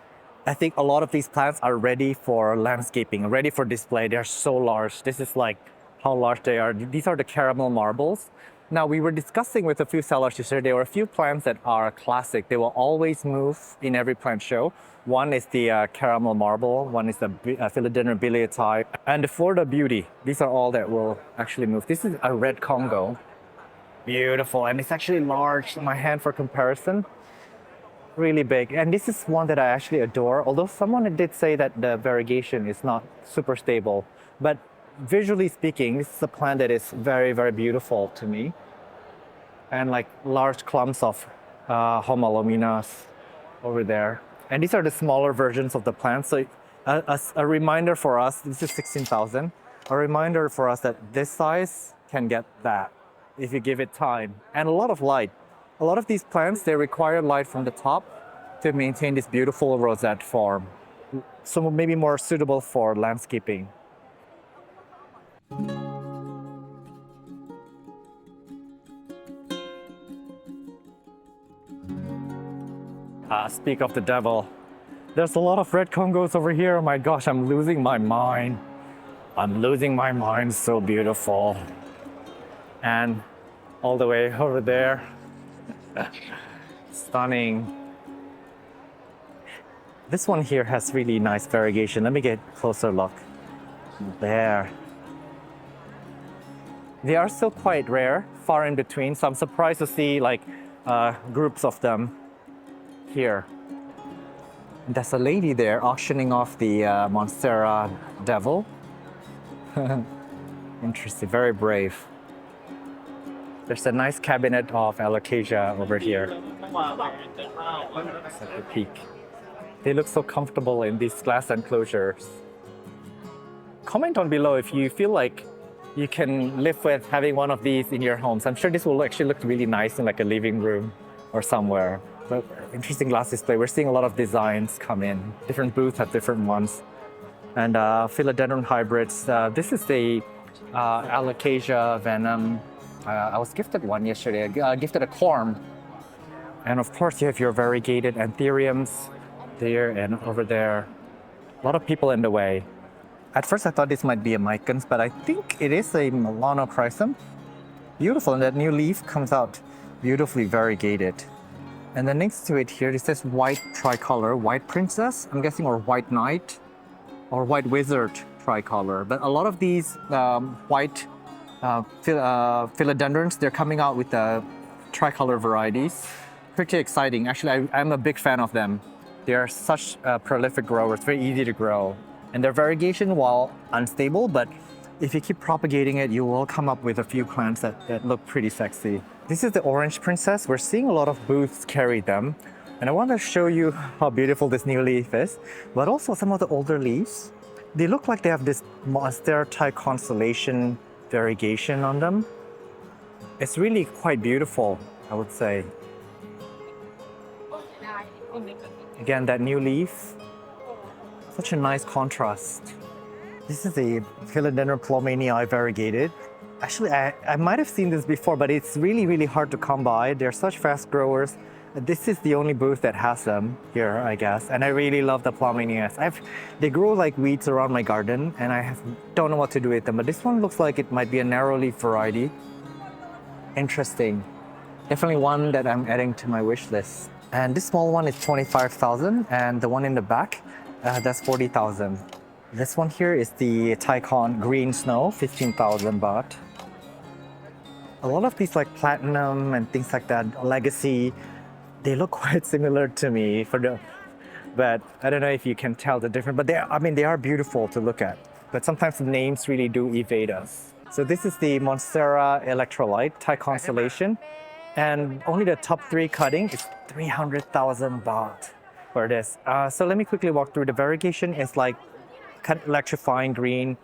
I think a lot of these plants are ready for landscaping, ready for display. They're so large. This is like how large they are. These are the caramel marbles. Now we were discussing with a few sellers yesterday, there were a few plants that are classic. They will always move in every plant show. One is the caramel marble, one is the philodendron biliatai, and the Florida beauty. These are all that will actually move. This is a red Congo. Beautiful, and it's actually large in my hand for comparison. Really big. And this is one that I actually adore, although someone did say that the variegation is not super stable. But visually speaking, this is a plant that is very, very beautiful to me. And like large clumps of homolominas over there. And these are the smaller versions of the plants. So a reminder for us, this is 16,000. A reminder for us that this size can get that if you give it time and a lot of light. A lot of these plants, they require light from the top to maintain this beautiful rosette form. So maybe more suitable for landscaping. Speak of the devil. There's a lot of red Congos over here. Oh my gosh, I'm losing my mind. I'm losing my mind, so beautiful. And all the way over there. Stunning. This one here has really nice variegation. Let me get a closer look. There. They are still quite rare, far in between, so I'm surprised to see like groups of them here. And there's a lady there auctioning off the Monstera Devil. Interesting, very brave. There's a nice cabinet of alocasia over here. Let's have a peek. They look so comfortable in these glass enclosures. Comment on below if you feel like you can live with having one of these in your homes. I'm sure this will actually look really nice in like a living room or somewhere. But interesting glass display. We're seeing a lot of designs come in. Different booths have different ones. And philodendron hybrids. This is the alocasia venom. I was gifted one yesterday. I gifted a corm. And of course you have your variegated anthuriums there and over there. A lot of people in the way. At first I thought this might be a micans, but I think it is a melanochrysum. Beautiful, and that new leaf comes out beautifully variegated. And then next to it here, it says white tricolor, white princess, I'm guessing, or white knight, or white wizard tricolor. But a lot of these white philodendrons, they're coming out with the tricolor varieties. Pretty exciting. Actually, I'm a big fan of them. They are such prolific growers, very easy to grow. And their variegation, while unstable, but if you keep propagating it, you will come up with a few plants that look pretty sexy. This is the orange princess. We're seeing a lot of booths carry them. And I want to show you how beautiful this new leaf is, but also some of the older leaves. They look like they have this monstera type constellation variegation on them. It's really quite beautiful, I would say. Again, that new leaf, such a nice contrast. This is a philodendron plomanii variegated. Actually, I might have seen this before, but it's really, really hard to come by. They're such fast growers. This is the only booth that has them here, I guess. And I really love the plomanias. They grow like weeds around my garden, and don't know what to do with them. But this one looks like it might be a narrow leaf variety. Interesting. Definitely one that I'm adding to my wish list. And this small one is 25,000, and the one in the back, that's 40,000. This one here is the Tycon Green Snow, 15,000 baht. A lot of these like platinum and things like that, legacy, they look quite similar to me but I don't know if you can tell the difference, but they are beautiful to look at. But sometimes the names really do evade us. So this is the Monstera electrolyte Thai constellation, and only the top 3 cutting is 300,000 baht for this. So let me quickly walk through. The variegation is like kind of electrifying green,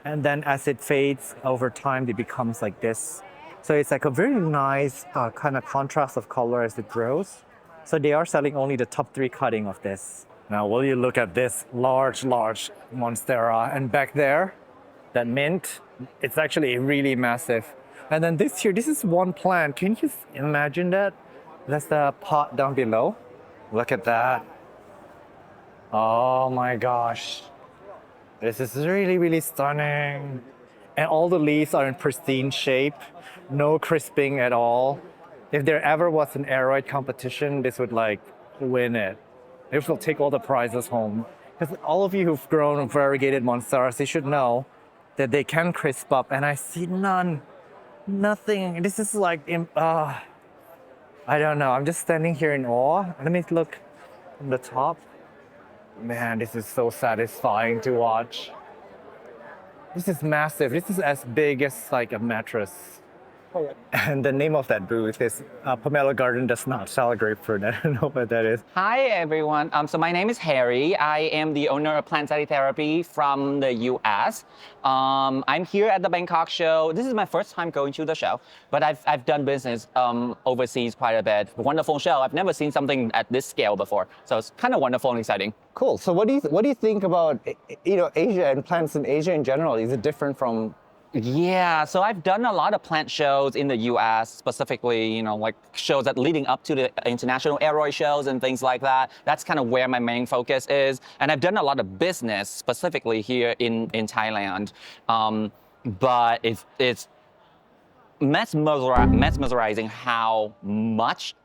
and then as it fades over time, it becomes like this. So it's like a very nice kind of contrast of color as it grows. So they are selling only the top 3 cutting of this. Now, will you look at this large monstera? And back there, that mint, it's actually really massive. And then this here, this is one plant. Can you just imagine that? That's the pot down below. Look at that. Oh my gosh. This is really, really stunning. And all the leaves are in pristine shape. No crisping at all. If there ever was an aroid competition, this would like win it. This will take all the prizes home. Because all of you who've grown variegated monsteras, they should know that they can crisp up, and I see nothing. This is like, I don't know. I'm just standing here in awe. Let me look from the top. Man, this is so satisfying to watch. This is massive. This is as big as like a mattress. And the name of that booth is Pomelo Garden Does Not Sell Grapefruit. I don't know what that is. Hi everyone. So my name is Harry. I am the owner of Plant Study Therapy from the US. I'm here at the Bangkok show. This is my first time going to the show, but I've done business overseas quite a bit. Wonderful show. I've never seen something at this scale before, so it's kind of wonderful and exciting. Cool. So what do you think about Asia and plants in Asia in general? Is it different from? Yeah, so I've done a lot of plant shows in the US, specifically, like shows that leading up to the international aroid shows and things like that. That's kind of where my main focus is. And I've done a lot of business specifically here in Thailand. But it's mesmerizing how much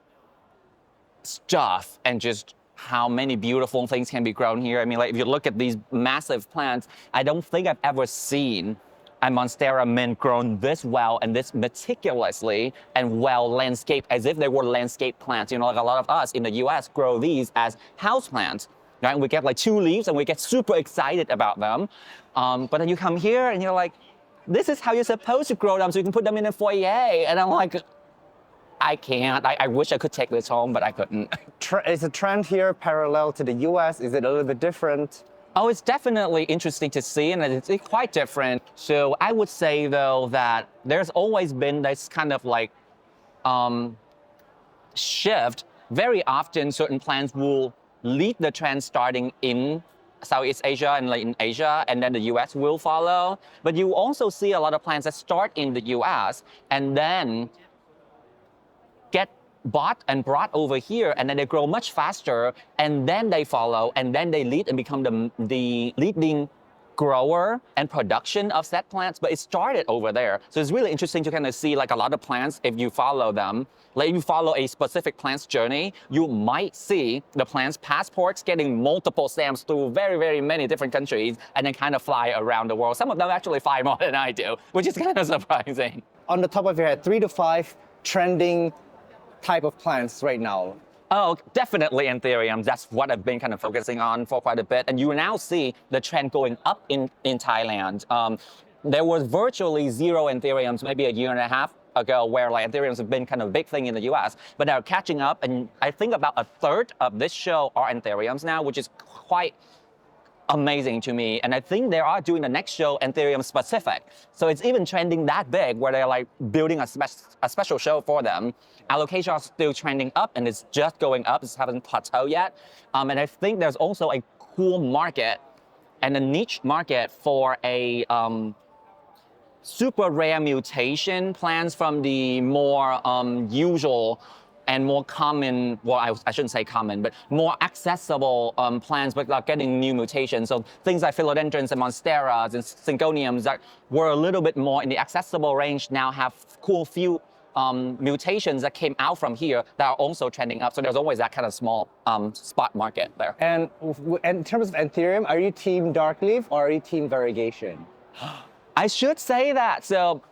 stuff and just how many beautiful things can be grown here. I mean, like if you look at these massive plants, I don't think I've ever seen a monstera mint grown this well and this meticulously and well landscaped as if they were landscape plants. Like a lot of us in the US grow these as house plants, right? We get like 2 leaves and we get super excited about them. But then you come here and you're like, this is how you're supposed to grow them so you can put them in a foyer. And I'm like, I can't. I wish I could take this home, but I couldn't. Is the trend here parallel to the US? Is it a little bit different? Oh, it's definitely interesting to see, and it's quite different. So I would say, though, that there's always been this kind of like shift. Very often, certain plants will lead the trend starting in Southeast Asia and like in Asia, and then the US will follow. But you also see a lot of plants that start in the US and then get bought and brought over here, and then they grow much faster, and then they follow, and then they lead and become the leading grower and production of said plants, but it started over there. So it's really interesting to kind of see like a lot of plants, if you follow them, like if you follow a specific plant's journey, you might see the plant's passports getting multiple stamps through very, very many different countries and then kind of fly around the world. Some of them actually fly more than I do, which is kind of surprising. On the top of your head, 3 to 5 trending type of plants right now? Oh, definitely Anthurium. That's what I've been kind of focusing on for quite a bit. And you now see the trend going up in Thailand. there was virtually zero Anthuriums maybe a year and a half ago, where like Anthuriums have been kind of a big thing in the US, but they're catching up, and I think about a third of this show are Anthuriums now, which is quite amazing to me. And I think they are doing the next show Anthurium specific. So it's even trending that big where they're like building a special show for them. Alocasias are still trending up, and it's just going up. It hasn't plateaued yet. And I think there's also a cool market and a niche market for a super rare mutation plants from the more usual and more common, well, I shouldn't say common, but more accessible plants, but like getting new mutations. So things like philodendrons and monsteras and syngoniums that were a little bit more in the accessible range now have cool few mutations that came out from here that are also trending up. So there's always that kind of small spot market there. And in terms of Anthurium, are you team dark leaf or are you team variegation? I should say that. So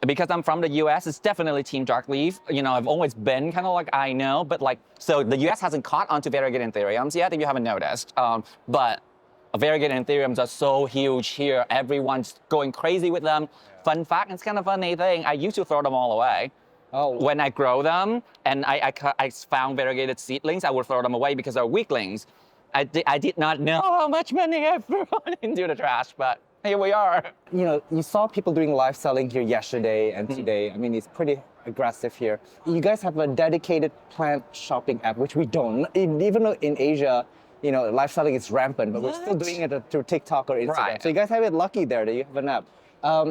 because I'm from the US, it's definitely team dark leaf. You know, I've always been kind of like, I know, but like, so the US hasn't caught onto variegated Anthuriums yet, if you haven't noticed. But variegated Anthuriums are so huge here. Everyone's going crazy with them. Fun fact, it's kind of a funny thing. I used to throw them all away. Oh. When I grow them and I found variegated seedlings, I would throw them away because they're weaklings. I did not know how much money I threw into the trash, but here we are. You know, you saw people doing live selling here yesterday and today. I mean, it's pretty aggressive here. You guys have a dedicated plant shopping app, which we don't. Even though in Asia, you know, live selling is rampant, but we're still doing it through TikTok or Instagram. Right. So you guys have it lucky there that you have an app.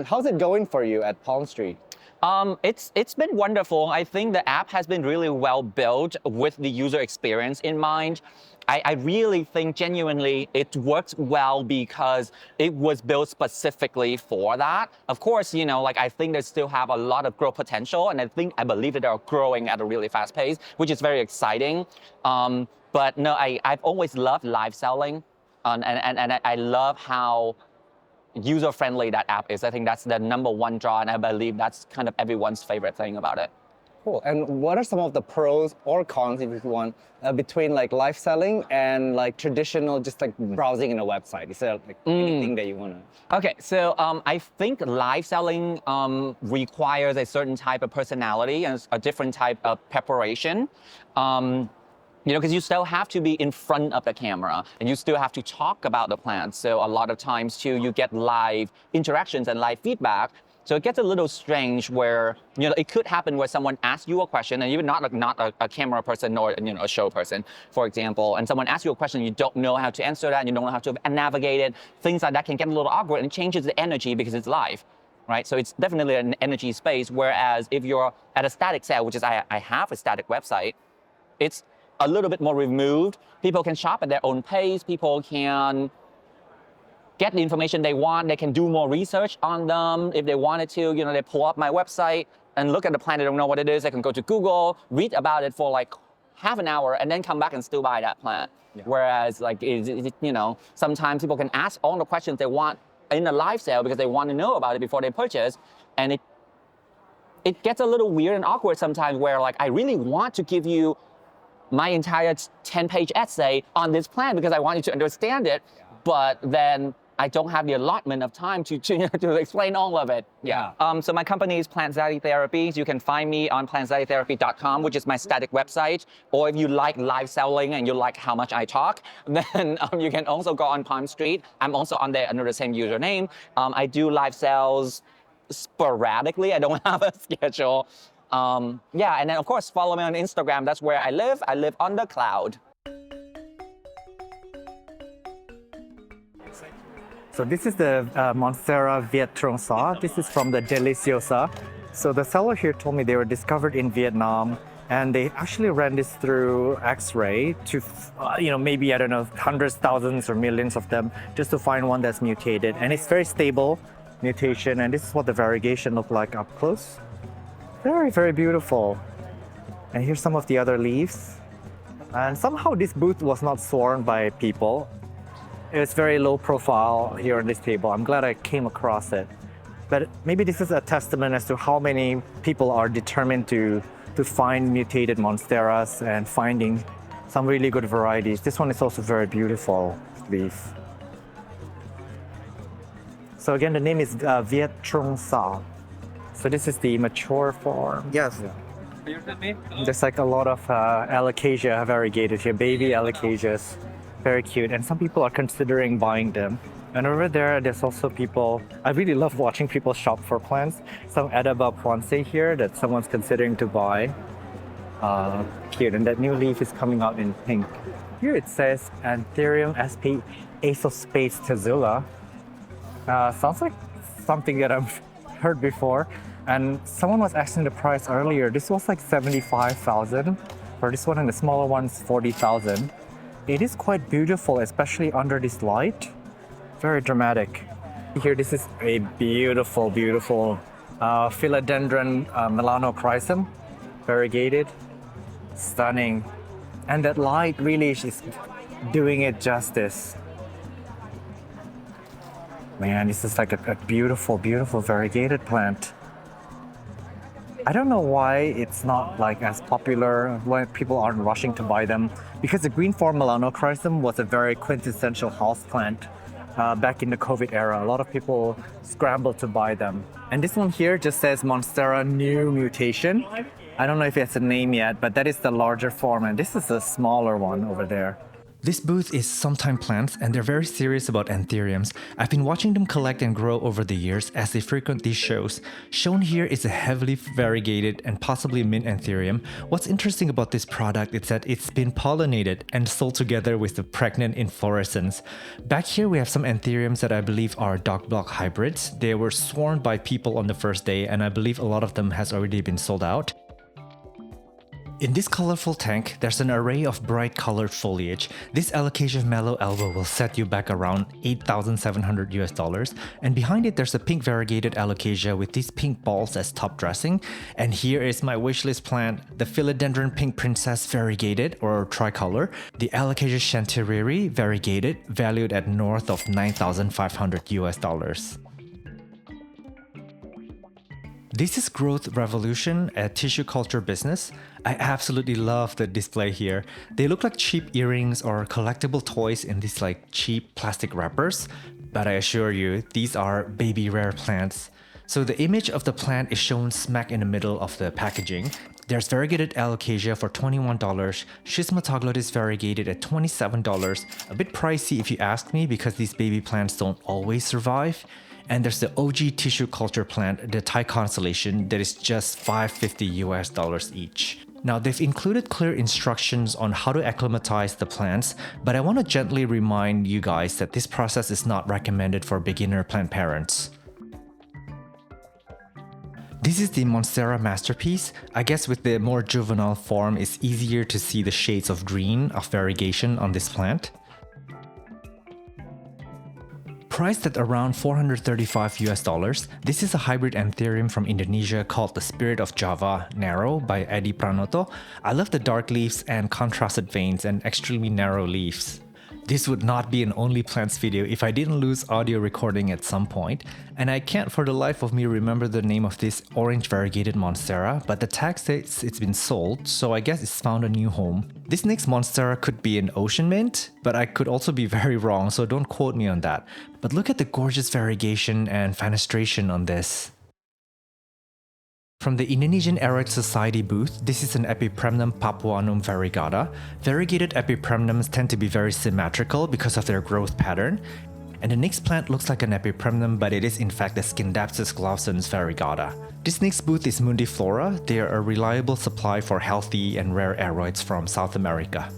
How's it going for you at Palm Street? It's been wonderful. I think the app has been really well built with the user experience in mind. I really think genuinely it works well because it was built specifically for that. Of course, you know, like I think they still have a lot of growth potential, and I believe that they're growing at a really fast pace, which is very exciting. But no, I've always loved live selling, and I love how user-friendly that app is. I think that's the number one draw, and I believe that's kind of everyone's favorite thing about it. Cool. And what are some of the pros or cons, if you want, between like live selling and like traditional, just like browsing in a website? Is there like anything that you want to? Okay, so I think live selling requires a certain type of personality and a different type of preparation. You know, because you still have to be in front of the camera and you still have to talk about the plants. So a lot of times too, you get live interactions and live feedback. So it gets a little strange where, you know, it could happen where someone asks you a question and you're not a camera person or, you know, a show person, for example, and someone asks you a question, you don't know how to answer that, and you don't know how to navigate it. Things like that can get a little awkward, and it changes the energy because it's live, right? So it's definitely an energy space, whereas if you're at a static sale, which is I have a static website, it's a little bit more removed. People can shop at their own pace. People can get the information they want. They can do more research on them if they wanted to. You know, they pull up my website and look at the plant. They don't know what it is. They can go to Google, read about it for like half an hour, and then come back and still buy that plant. Yeah. Whereas, like, you know, sometimes people can ask all the questions they want in a live sale because they want to know about it before they purchase, and it gets a little weird and awkward sometimes. Where like I really want to give you my entire 10-page essay on this plant because I want you to understand it, but then I don't have the allotment of time to explain all of it. Yeah. So my company is Plant Zaddy Therapies. You can find me on plantzaddytherapy.com, which is my static website. Or if you like live selling and you like how much I talk, then you can also go on Palm Street. I'm also on there under the same username. I do live sales sporadically. I don't have a schedule. Yeah, and then of course, follow me on Instagram. That's where I live. I live on the cloud. So this is the Monstera vietronsa. This is from the Deliciosa. So the seller here told me they were discovered in Vietnam, and they actually ran this through X-ray to, you know, maybe, I don't know, hundreds, thousands, or millions of them, just to find one that's mutated. And it's very stable mutation, and this is what the variegation looked like up close. Very, very beautiful. And here's some of the other leaves. And somehow this booth was not sworn by people. It's very low profile here on this table. I'm glad I came across it. But maybe this is a testament as to how many people are determined to find mutated monsteras and finding some really good varieties. This one is also very beautiful leaf. So again, the name is Viet Trung Sa. So this is the mature form. Yes. There's like a lot of alocasia variegated here, baby alocasias. Very cute. And some people are considering buying them. And over there, there's also people, I really love watching people shop for plants. Some Edaba Poinset here that someone's considering to buy. Cute. And that new leaf is coming out in pink. Here it says Anthurium sp Aesospace tezula. Sounds like something that I've heard before. And someone was asking the price earlier. This was like 75,000 for this one, and the smaller one's 40,000. It is quite beautiful, especially under this light. Very dramatic. Here, this is a beautiful, beautiful philodendron melanochrysum, variegated. Stunning. And that light really is doing it justice. Man, this is like a beautiful, beautiful variegated plant. I don't know why it's not like as popular, why people aren't rushing to buy them, because the green form melanochrysum was a very quintessential house plant back in the COVID era. A lot of people scrambled to buy them. And this one here just says Monstera new mutation. I don't know if it's a name yet, but that is the larger form, and this is the smaller one over there. This booth is Sometime Plants, and they're very serious about anthuriums. I've been watching them collect and grow over the years as they frequent these shows. Shown here is a heavily variegated and possibly mint anthurium. What's interesting about this product is that it's been pollinated and sold together with the pregnant inflorescence. Back here we have some anthuriums that I believe are dog block hybrids. They were sworn by people on the first day, and I believe a lot of them has already been sold out. In this colorful tank, there's an array of bright colored foliage. This alocasia mellow elbow will set you back around $8,700 US, and behind it there's a pink variegated alocasia with these pink balls as top dressing. And here is my wishlist plant, the philodendron pink princess variegated or tricolor, the alocasia chantereri variegated, valued at north of $9,500 US. This is Growth Revolution, a tissue culture business. I absolutely love the display here. They look like cheap earrings or collectible toys in these like cheap plastic wrappers, but I assure you, these are baby rare plants. So the image of the plant is shown smack in the middle of the packaging. There's variegated alocasia for $21, Schismatoglotis variegated at $27, a bit pricey if you ask me because these baby plants don't always survive. And there's the OG tissue culture plant, the Thai constellation, that is just $550 US each. Now they've included clear instructions on how to acclimatize the plants, but I want to gently remind you guys that this process is not recommended for beginner plant parents. This is the Monstera masterpiece. I guess with the more juvenile form, it's easier to see the shades of green of variegation on this plant. Priced at around $435 US, this is a hybrid anthurium from Indonesia called the Spirit of Java Narrow by Edi Pranoto. I love the dark leaves and contrasted veins and extremely narrow leaves. This would not be an Only Plants video if I didn't lose audio recording at some point, and I can't for the life of me remember the name of this orange variegated monstera, but the tag says it's been sold, so I guess it's found a new home. This next monstera could be an ocean mint, but I could also be very wrong, so don't quote me on that. But look at the gorgeous variegation and fenestration on this. From the Indonesian Aroid Society booth, this is an Epipremnum papuanum variegata. Variegated epipremnums tend to be very symmetrical because of their growth pattern. And the next plant looks like an epipremnum, but it is in fact the Scindapsus glausans variegata. This next booth is Mundiflora. They are a reliable supply for healthy and rare aroids from South America.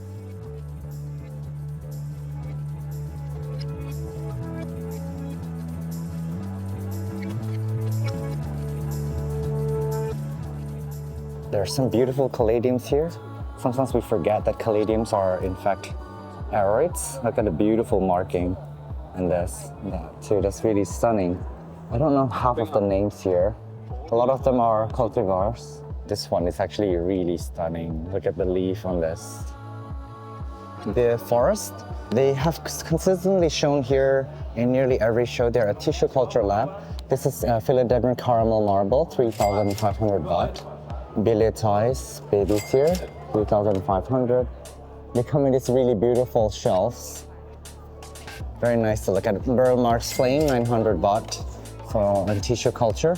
There are some beautiful caladiums here. Sometimes we forget that caladiums are in fact aroids. Look at the beautiful marking and this, that too. That's really stunning. I don't know half of the names here. A lot of them are cultivars. This one is actually really stunning. Look at the leaf on this. The forest, they have consistently shown here in nearly every show. They're a tissue culture lab. This is philodendron caramel marble, 3,500 baht. Billietize babies here, 3,500. They come in these really beautiful shelves. Very nice to look at. Burl Marks Flame, 900 baht for a tissue culture.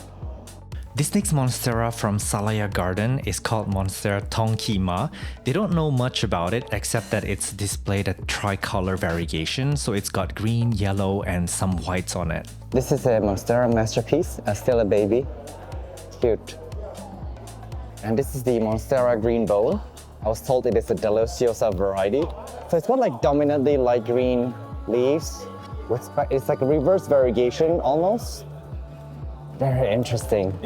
This next monstera from Salaya Garden is called Monstera Tongkima. They don't know much about it except that it's displayed a tricolor variegation, so it's got green, yellow, and some whites on it. This is a Monstera masterpiece, still a baby. Cute. And this is the Monstera Green Bowl. I was told it is a deliciosa variety. So it's got like dominantly light green leaves. It's like a reverse variegation almost. Very interesting.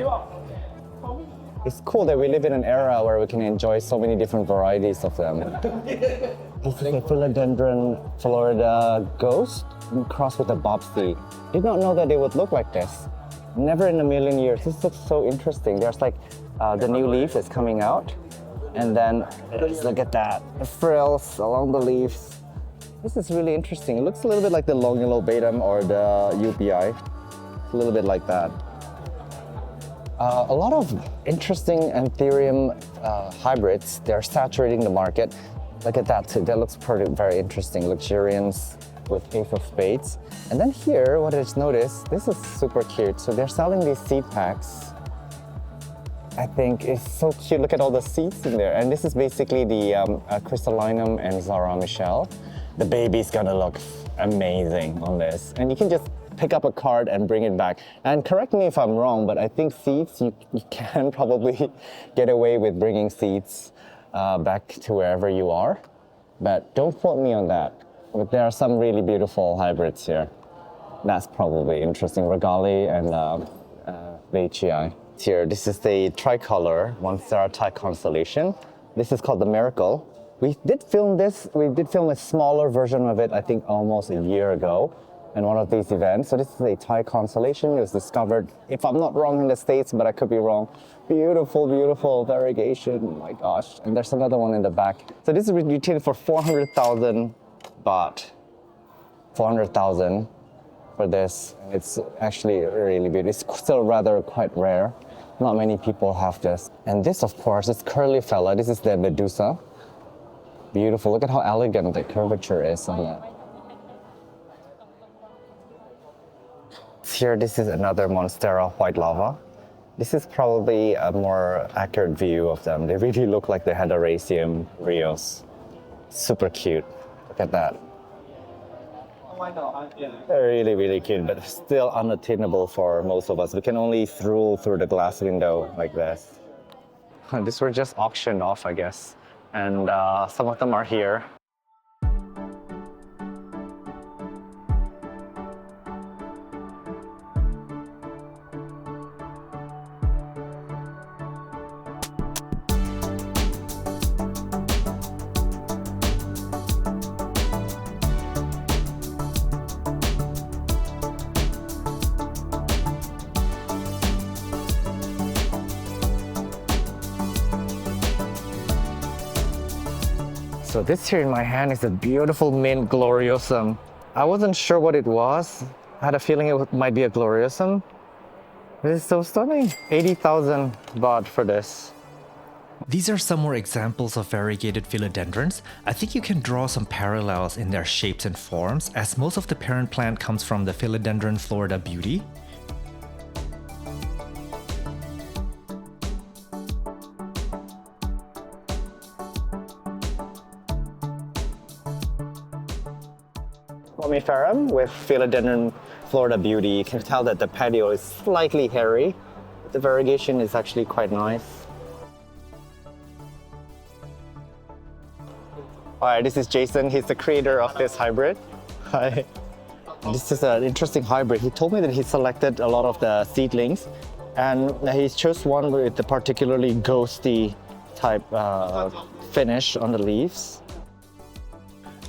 It's cool that we live in an era where we can enjoy so many different varieties of them. This is a philodendron Florida ghost crossed with a bobsea. Did not know that they would look like this. Never in a million years. This looks so interesting. There's like the new leaf is coming out. And then look at that, the frills along the leaves. This is really interesting. It looks a little bit like the long yellow batum or the UPI. It's a little bit like that. A lot of interesting Anthurium hybrids. They're saturating the market. Look at that too. That looks very interesting. Luxuriance with Ace of Spades. And then here, what I just noticed, this is super cute. So they're selling these seed packs. I think it's so cute. Look at all the seeds in there. And this is basically the Crystallinum and Zara Michelle. The baby's gonna look amazing on this. And you can just pick up a card and bring it back. And correct me if I'm wrong, but I think seeds, you can probably get away with bringing seeds back to wherever you are. But don't quote me on that. But there are some really beautiful hybrids here. That's probably interesting. Regali and Veitchii. Here, this is the tricolor Monstera Thai constellation. This is called the Miracle. We did film this. We did film a smaller version of it, I think almost a year ago in one of these events. So this is a Thai constellation. It was discovered, if I'm not wrong, in the States, but I could be wrong. Beautiful, beautiful variegation. Oh my gosh. And there's another one in the back. So this is retailed for 400,000 baht. 400,000 for this. It's actually really beautiful. It's still rather quite rare. Not many people have this. And this, of course, is Curlyfella. This is the Medusa. Beautiful. Look at how elegant the curvature is on that. Here, this is another Monstera White Lava. This is probably a more accurate view of them. They really look like the Hederaceum Rios. Super cute. Look at that. They're really, really cute, but still unattainable for most of us. We can only stroll through the glass window like this. These were just auctioned off, I guess. And some of them are here. So this here in my hand is a beautiful mint gloriosum. I wasn't sure what it was. I had a feeling it might be a gloriosum. This is so stunning. 80,000 baht for this. These are some more examples of variegated philodendrons. I think you can draw some parallels in their shapes and forms, as most of the parent plant comes from the philodendron Florida Beauty. Pomiferum with philodendron Florida Beauty. You can tell that the patio is slightly hairy. The variegation is actually quite nice. Hi, this is Jason. He's the creator of this hybrid. Hi. This is an interesting hybrid. He told me that he selected a lot of the seedlings and he chose one with the particularly ghosty type finish on the leaves.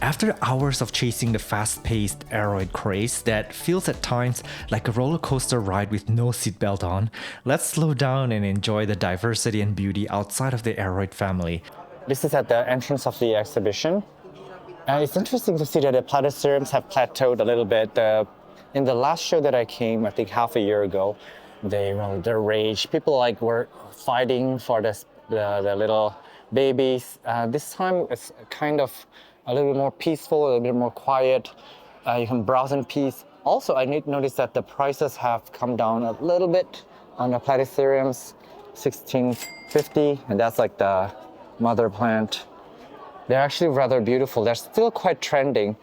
After hours of chasing the fast-paced aroid craze that feels at times like a roller coaster ride with no seatbelt on, let's slow down and enjoy the diversity and beauty outside of the aroid family. This is at the entrance of the exhibition. It's interesting to see that the platyceriums have plateaued a little bit. In the last show that I came, I think half a year ago, their rage. People were fighting for the little babies. This time it's kind of a little bit more peaceful, a little bit more quiet. You can browse in peace. Also, I noticed that the prices have come down a little bit on the platytheriums, 1650, and that's like the mother plant. They're actually rather beautiful. They're still quite trending,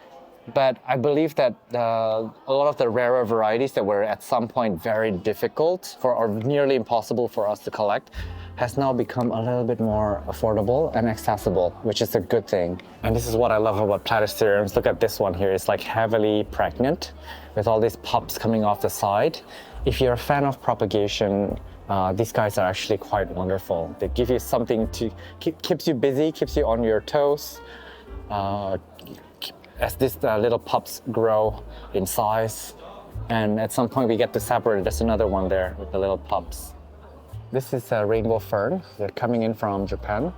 but I believe that a lot of the rarer varieties that were at some point very difficult or nearly impossible for us to collect has now become a little bit more affordable and accessible, which is a good thing. And this is what I love about platytheriums. Look at this one here. It's like heavily pregnant with all these pups coming off the side. If you're a fan of propagation, these guys are actually quite wonderful. They give you something to keeps you busy, keeps you on your toes. As these little pups grow in size, and at some point we get to separate. There's another one there with the little pups. This is a rainbow fern. They're coming in from Japan.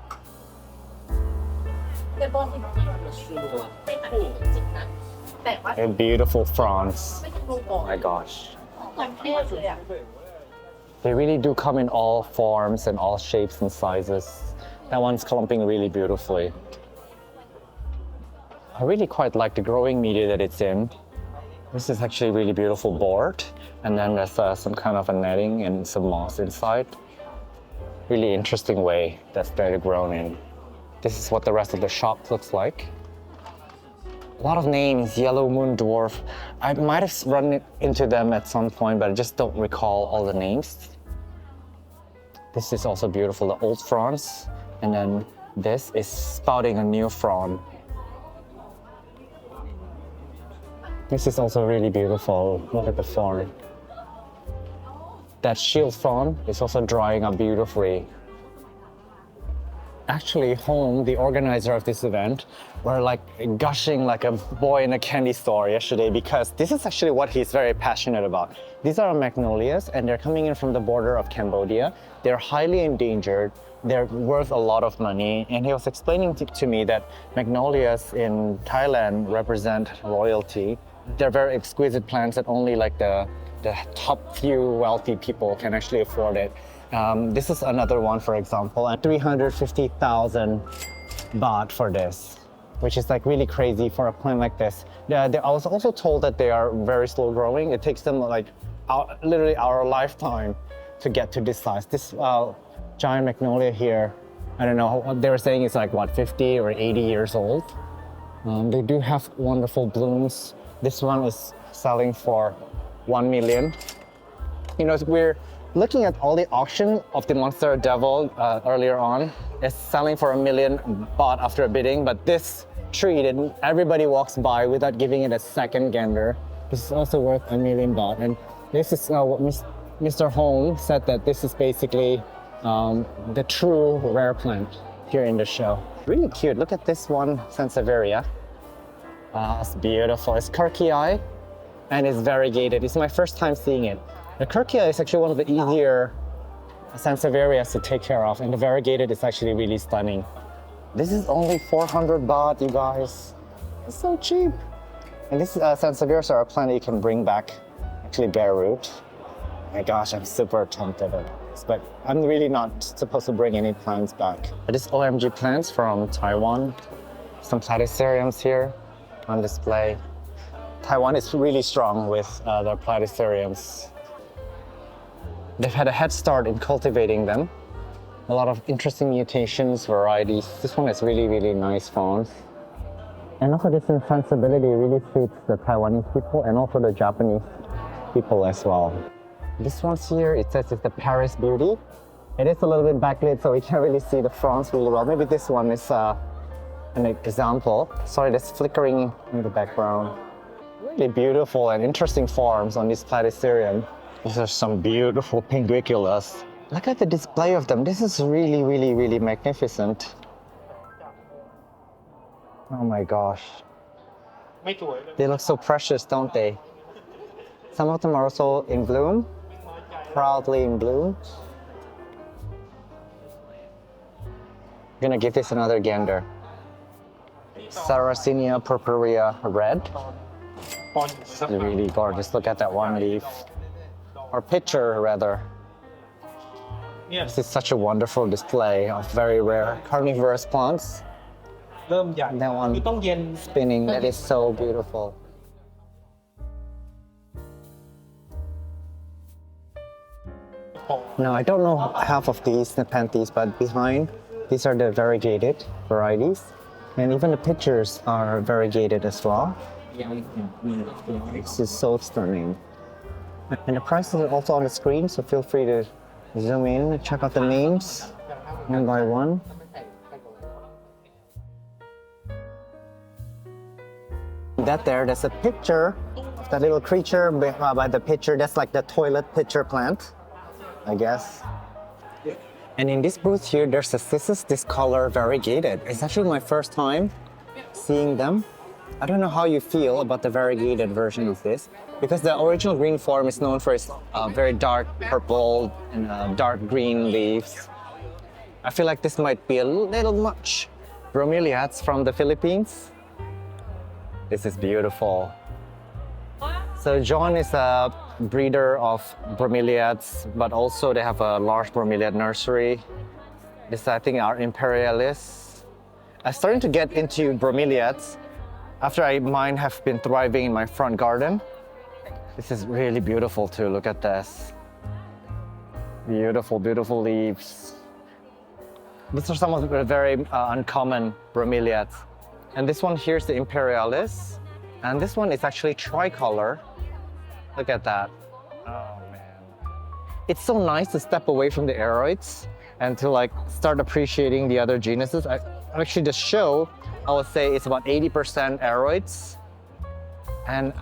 A beautiful fronds. Oh my gosh. They really do come in all forms and all shapes and sizes. That one's clumping really beautifully. I really quite like the growing media that it's in. This is actually a really beautiful board. And then there's some kind of a netting and some moss inside. Really interesting way that's they're grown in. This is what the rest of the shop looks like. A lot of names, yellow moon dwarf. I might have run into them at some point, but I just don't recall all the names. This is also beautiful, the old fronds. And then this is sprouting a new frond. This is also really beautiful. Look at the frond. That shield frond is also drying up beautifully. Actually, Home, the organizer of this event, were like gushing like a boy in a candy store yesterday because this is actually what he's very passionate about. These are magnolias and they're coming in from the border of Cambodia. They're highly endangered. They're worth a lot of money. And he was explaining to me that magnolias in Thailand represent royalty. They're very exquisite plants that only like the top few wealthy people can actually afford it. This is another one, for example, and 350,000 baht for this, which is like really crazy for a plant like this. I was also told that they are very slow growing. It takes them like literally our lifetime to get to this size. This giant magnolia here, I don't know, what they were saying it's like what, 50 or 80 years old. They do have wonderful blooms. This one is selling for 1 million. You know, we're looking at all the auction of the Monstera Devil earlier on. It's selling for 1 million baht after a bidding, but this tree that everybody walks by without giving it a second gander, this is also worth 1 million baht. And this is what Mr. Hong said, that this is basically the true rare plant here in the show. Really cute. Look at this one, Sansevieria. It's beautiful. It's Kirkii and it's variegated. It's my first time seeing it. The Kirkii is actually one of the easier Sansevierias to take care of, and the variegated is actually really stunning. This is only 400 baht, you guys. It's so cheap. And this Sansevieria are a plant that you can bring back, actually bare root. My gosh, I'm super tempted at this, but I'm really not supposed to bring any plants back. This OMG plants from Taiwan. Some platytheriums here on display. Taiwan is really strong with their platytheriums. They've had a head start in cultivating them. A lot of interesting mutations, varieties. This one is really, really nice fronds. And also this insensibility really suits the Taiwanese people and also the Japanese people as well. This one's here, it says it's the Paris Beauty. It is a little bit backlit, so we can't really see the fronds really well. Maybe this one is an example. Sorry, that's flickering in the background. Really beautiful and interesting forms on this platytherium. These are some beautiful pinguiculas. Look at the display of them. This is really, really, really magnificent. Oh my gosh. They look so precious, don't they? Some of them are also in bloom, proudly in bloom. I'm gonna give this another gander. Sarracenia purpurea red. Really gorgeous. Look at that one leaf. Or picture, rather. This is such a wonderful display of very rare carnivorous plants. That one spinning, that is so beautiful. Now, I don't know half of these Nepenthes, but behind, these are the variegated varieties. And even the pictures are variegated as well. This is so stunning. And the prices are also on the screen, so feel free to zoom in and check out the names one by one. There's a picture of that little creature by the pitcher. That's like the toilet pitcher plant, I guess. And in this booth here, this is this color variegated. It's actually my first time seeing them. I don't know how you feel about the variegated version of this, because the original green form is known for its very dark purple and dark green leaves. I feel like this might be a little much. Bromeliads from the Philippines. This is beautiful. So John is a breeder of bromeliads, but also they have a large bromeliad nursery. This, I think, are imperialists. I'm starting to get into bromeliads after mine have been thriving in my front garden. This is really beautiful too. Look at this. Beautiful, beautiful leaves. These are some of the very uncommon bromeliads. And this one here is the imperialis. And this one is actually tricolor. Look at that. Oh man. It's so nice to step away from the aroids and to like start appreciating the other genuses. Actually, the show, I would say it's about 80% aroids. And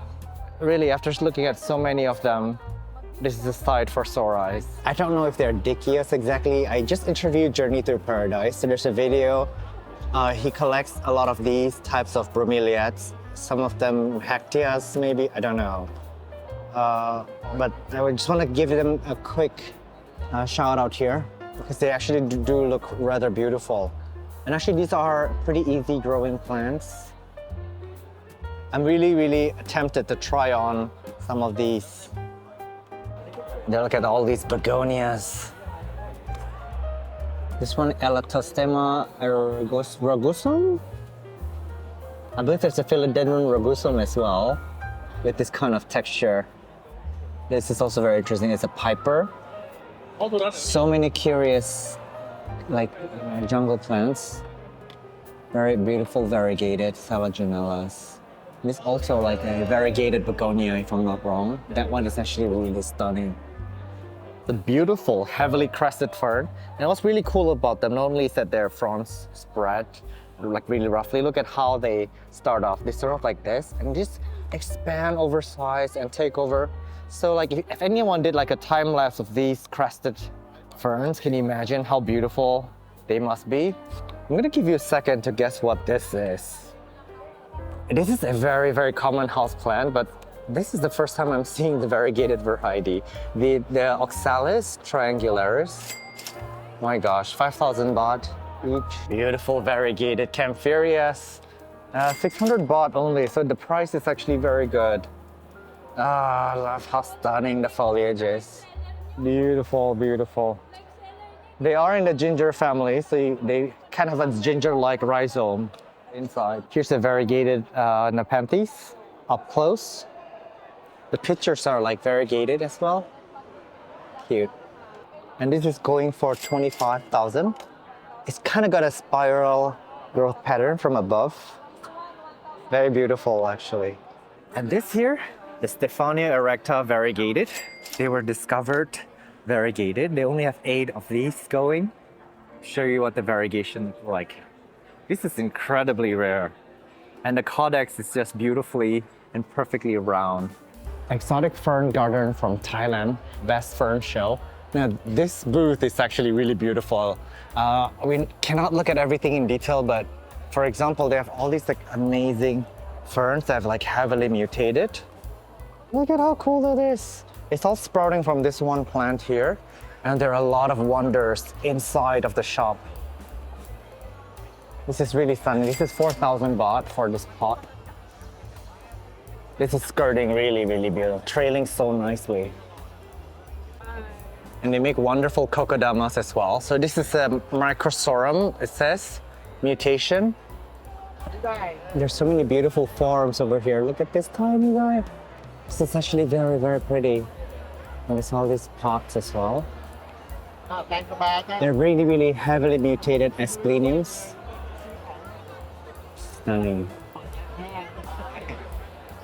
really, after looking at so many of them, this is a sight for sore eyes. I don't know if they're Dickeas exactly. I just interviewed Journey Through Paradise, so there's a video. He collects a lot of these types of bromeliads. Some of them Hectias, maybe, I don't know. But I would just want to give them a quick shout out here, because they actually do look rather beautiful. And actually, these are pretty easy growing plants. I'm really, really tempted to try on some of these. Look at all these begonias. This one, Elatostema rugosum. I believe there's a philodendron rugosum as well, with this kind of texture. This is also very interesting. It's a piper. So many curious, like jungle plants. Very beautiful variegated Phalagenellas. This also like a variegated begonia, if I'm not wrong. That one is actually really stunning. The beautiful, heavily crested fern. And what's really cool about them, not only is that their fronds spread like really roughly. Look at how they start off. They start off like this and just expand, oversize, and take over. So like if anyone did like a time lapse of these crested ferns, can you imagine how beautiful they must be? I'm gonna give you a second to guess what this is. This is a very, very common house plant, but this is the first time I'm seeing the variegated variety. The Oxalis triangularis. My gosh, 5,000 baht each. Beautiful variegated Camphorias. 600 baht only, so the price is actually very good. I love how stunning the foliage is. Beautiful, beautiful. They are in the ginger family, so they kind of have a ginger-like rhizome inside. Here's a variegated Nepenthes up close. The pictures are like variegated as well. Cute. And this is going for 25,000. It's kind of got a spiral growth pattern from above. Very beautiful, actually. And this here, the Stephania erecta variegated. They were discovered variegated. They only have 8 of these going. Show you what the variegation is like. This is incredibly rare. And the codex is just beautifully and perfectly round. Exotic fern garden from Thailand, best fern show. Now this booth is actually really beautiful. We cannot look at everything in detail, but for example, they have all these like amazing ferns that have like heavily mutated. Look at how cool that is. It's all sprouting from this one plant here, and there are a lot of wonders inside of the shop. This is really fun. This is 4,000 baht for this pot. This is skirting really, really beautiful, trailing so nicely. And they make wonderful kokodamas as well. So this is a microsorum, it says, mutation. There's so many beautiful forms over here. Look at this tiny guy. This is actually very, very pretty. And there's all these pots as well. They're really, really heavily mutated aspleniums. Stunning.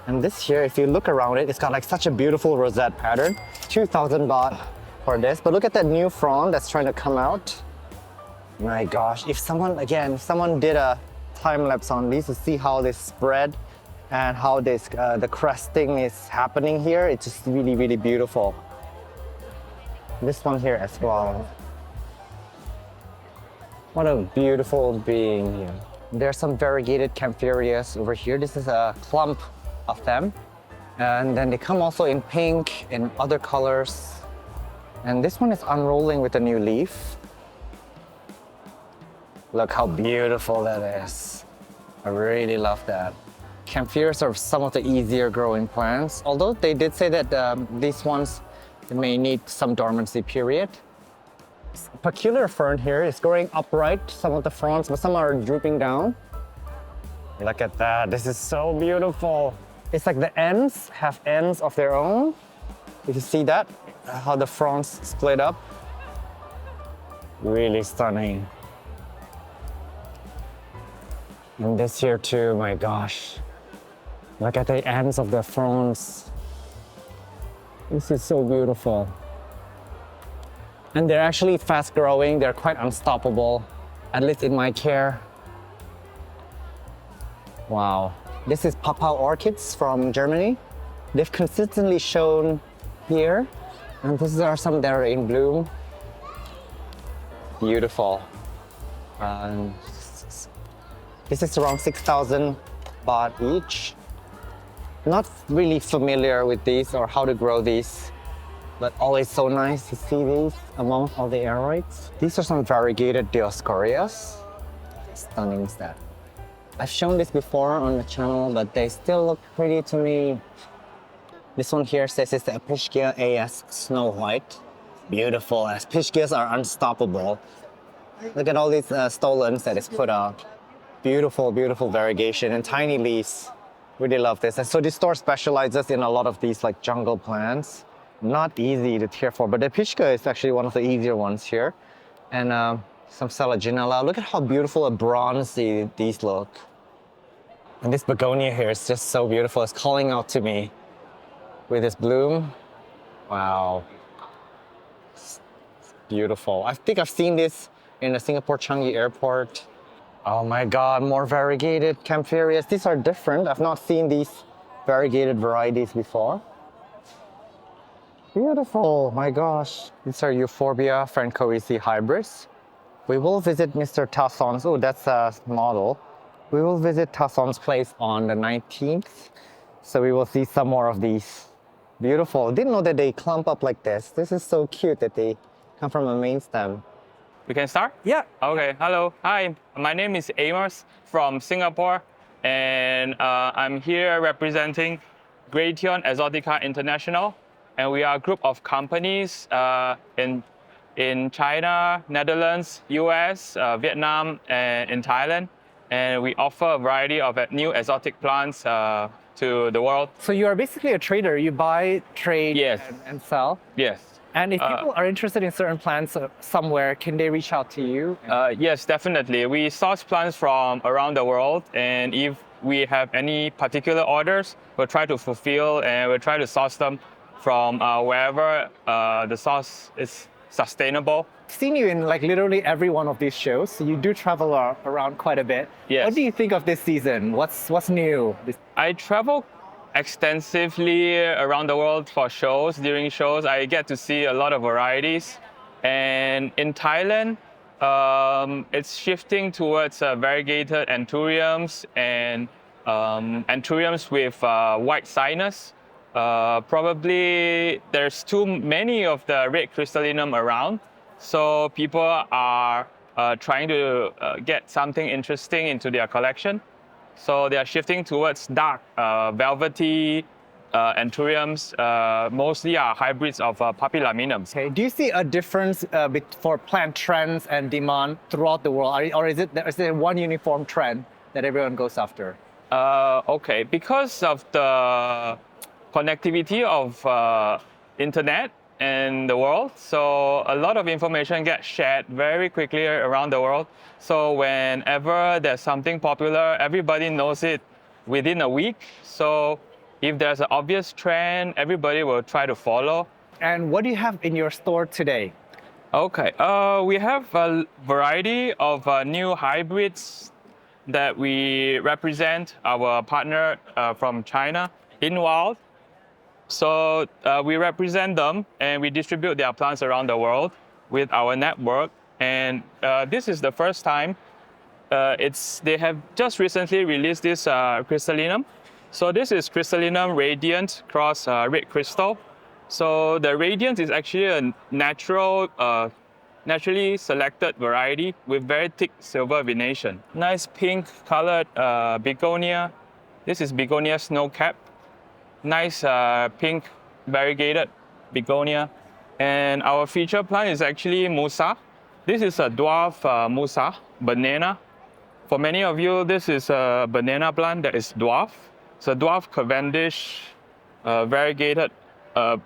And this here, if you look around it, it's got like such a beautiful rosette pattern. 2,000 baht for this. But look at that new frond that's trying to come out. My gosh, if someone did a time lapse on these to see how they spread and how this the cresting is happening here, it's just really, really beautiful. This one here as well. What a beautiful being here. There's some variegated Camphorias over here. This is a clump of them. And then they come also in pink and other colors. And this one is unrolling with a new leaf. Look how beautiful that is. I really love that. Camphorias are some of the easier growing plants, although they did say that these ones may need some dormancy period. Peculiar fern here is growing upright, some of the fronds, but some are drooping down. Look at that, this is so beautiful. It's like the ends have ends of their own. You can see that, how the fronds split up. Really stunning. And this here too, my gosh. Look at the ends of the fronds. This is so beautiful. And they're actually fast growing. They're quite unstoppable, at least in my care. Wow. This is Papau orchids from Germany. They've consistently shown here. And these are some that are in bloom. Beautiful. This is around 6,000 baht each. Not really familiar with these or how to grow these, but always so nice to see these among all the aroids. These are some variegated Dioscorias. Stunning is that. I've shown this before on the channel, but they still look pretty to me. This one here says it's the Apishkia AS Snow White. Beautiful, as Apishkias are unstoppable. Look at all these stolons that is put out. Beautiful, beautiful variegation and tiny leaves. Really love this. And so this store specializes in a lot of these like jungle plants. Not easy to care for, but the Apishka is actually one of the easier ones here. And some Selaginella. Look at how beautiful and bronzy these look. And this begonia here is just so beautiful. It's calling out to me with this bloom. Wow. It's beautiful. I think I've seen this in the Singapore Changi Airport. Oh my God, more variegated Camphorias. These are different. I've not seen these variegated varieties before. Beautiful, my gosh. These are Euphorbia francoisi hybrids. We will visit Mr. Tasson's, oh, that's a model. We will visit Tasson's place on the 19th. So we will see some more of these. Beautiful. Didn't know that they clump up like this. This is so cute that they come from a main stem. We can start? Yeah. Okay, hello. Hi, my name is Amos from Singapore, and I'm here representing Gratian Exotica International. And we are a group of companies in China, Netherlands, US, Vietnam, and in Thailand. And we offer a variety of new exotic plants to the world. So you are basically a trader. You buy, trade, Yes. and sell. Yes. And if people are interested in certain plants somewhere, can they reach out to you? Yes, definitely. We source plants from around the world, and if we have any particular orders, we'll try to fulfill and we'll try to source them from wherever the source is sustainable. I've seen you in like literally every one of these shows. So you do travel around quite a bit. Yes. What do you think of this season? What's new? I travel extensively around the world for shows. During shows, I get to see a lot of varieties. And in Thailand, it's shifting towards variegated Anthuriums and Anthuriums with white sinus. Probably there's too many of the red crystallinum around. So people are trying to get something interesting into their collection. So they are shifting towards dark, velvety Anthuriums. Mostly are hybrids of Papillilaminums. Okay. Do you see a difference for plant trends and demand throughout the world, or is there one uniform trend that everyone goes after? Okay, because of the connectivity of internet in the world, so a lot of information gets shared very quickly around the world. So whenever there's something popular, everybody knows it within a week. So if there's an obvious trend, everybody will try to follow. And what do you have in your store today? Okay, we have a variety of new hybrids that we represent our partner from China in wild. So we represent them and we distribute their plants around the world with our network. And this is the first time they have just recently released this crystallinum. So this is crystallinum radiant cross red crystal. So the radiant is actually a naturally selected variety with very thick silver venation. Nice pink colored begonia. This is begonia snowcap. Nice pink variegated begonia. And our feature plant is actually musa. This is a dwarf musa, banana. For many of you, this is a banana plant that is dwarf. It's a dwarf Cavendish variegated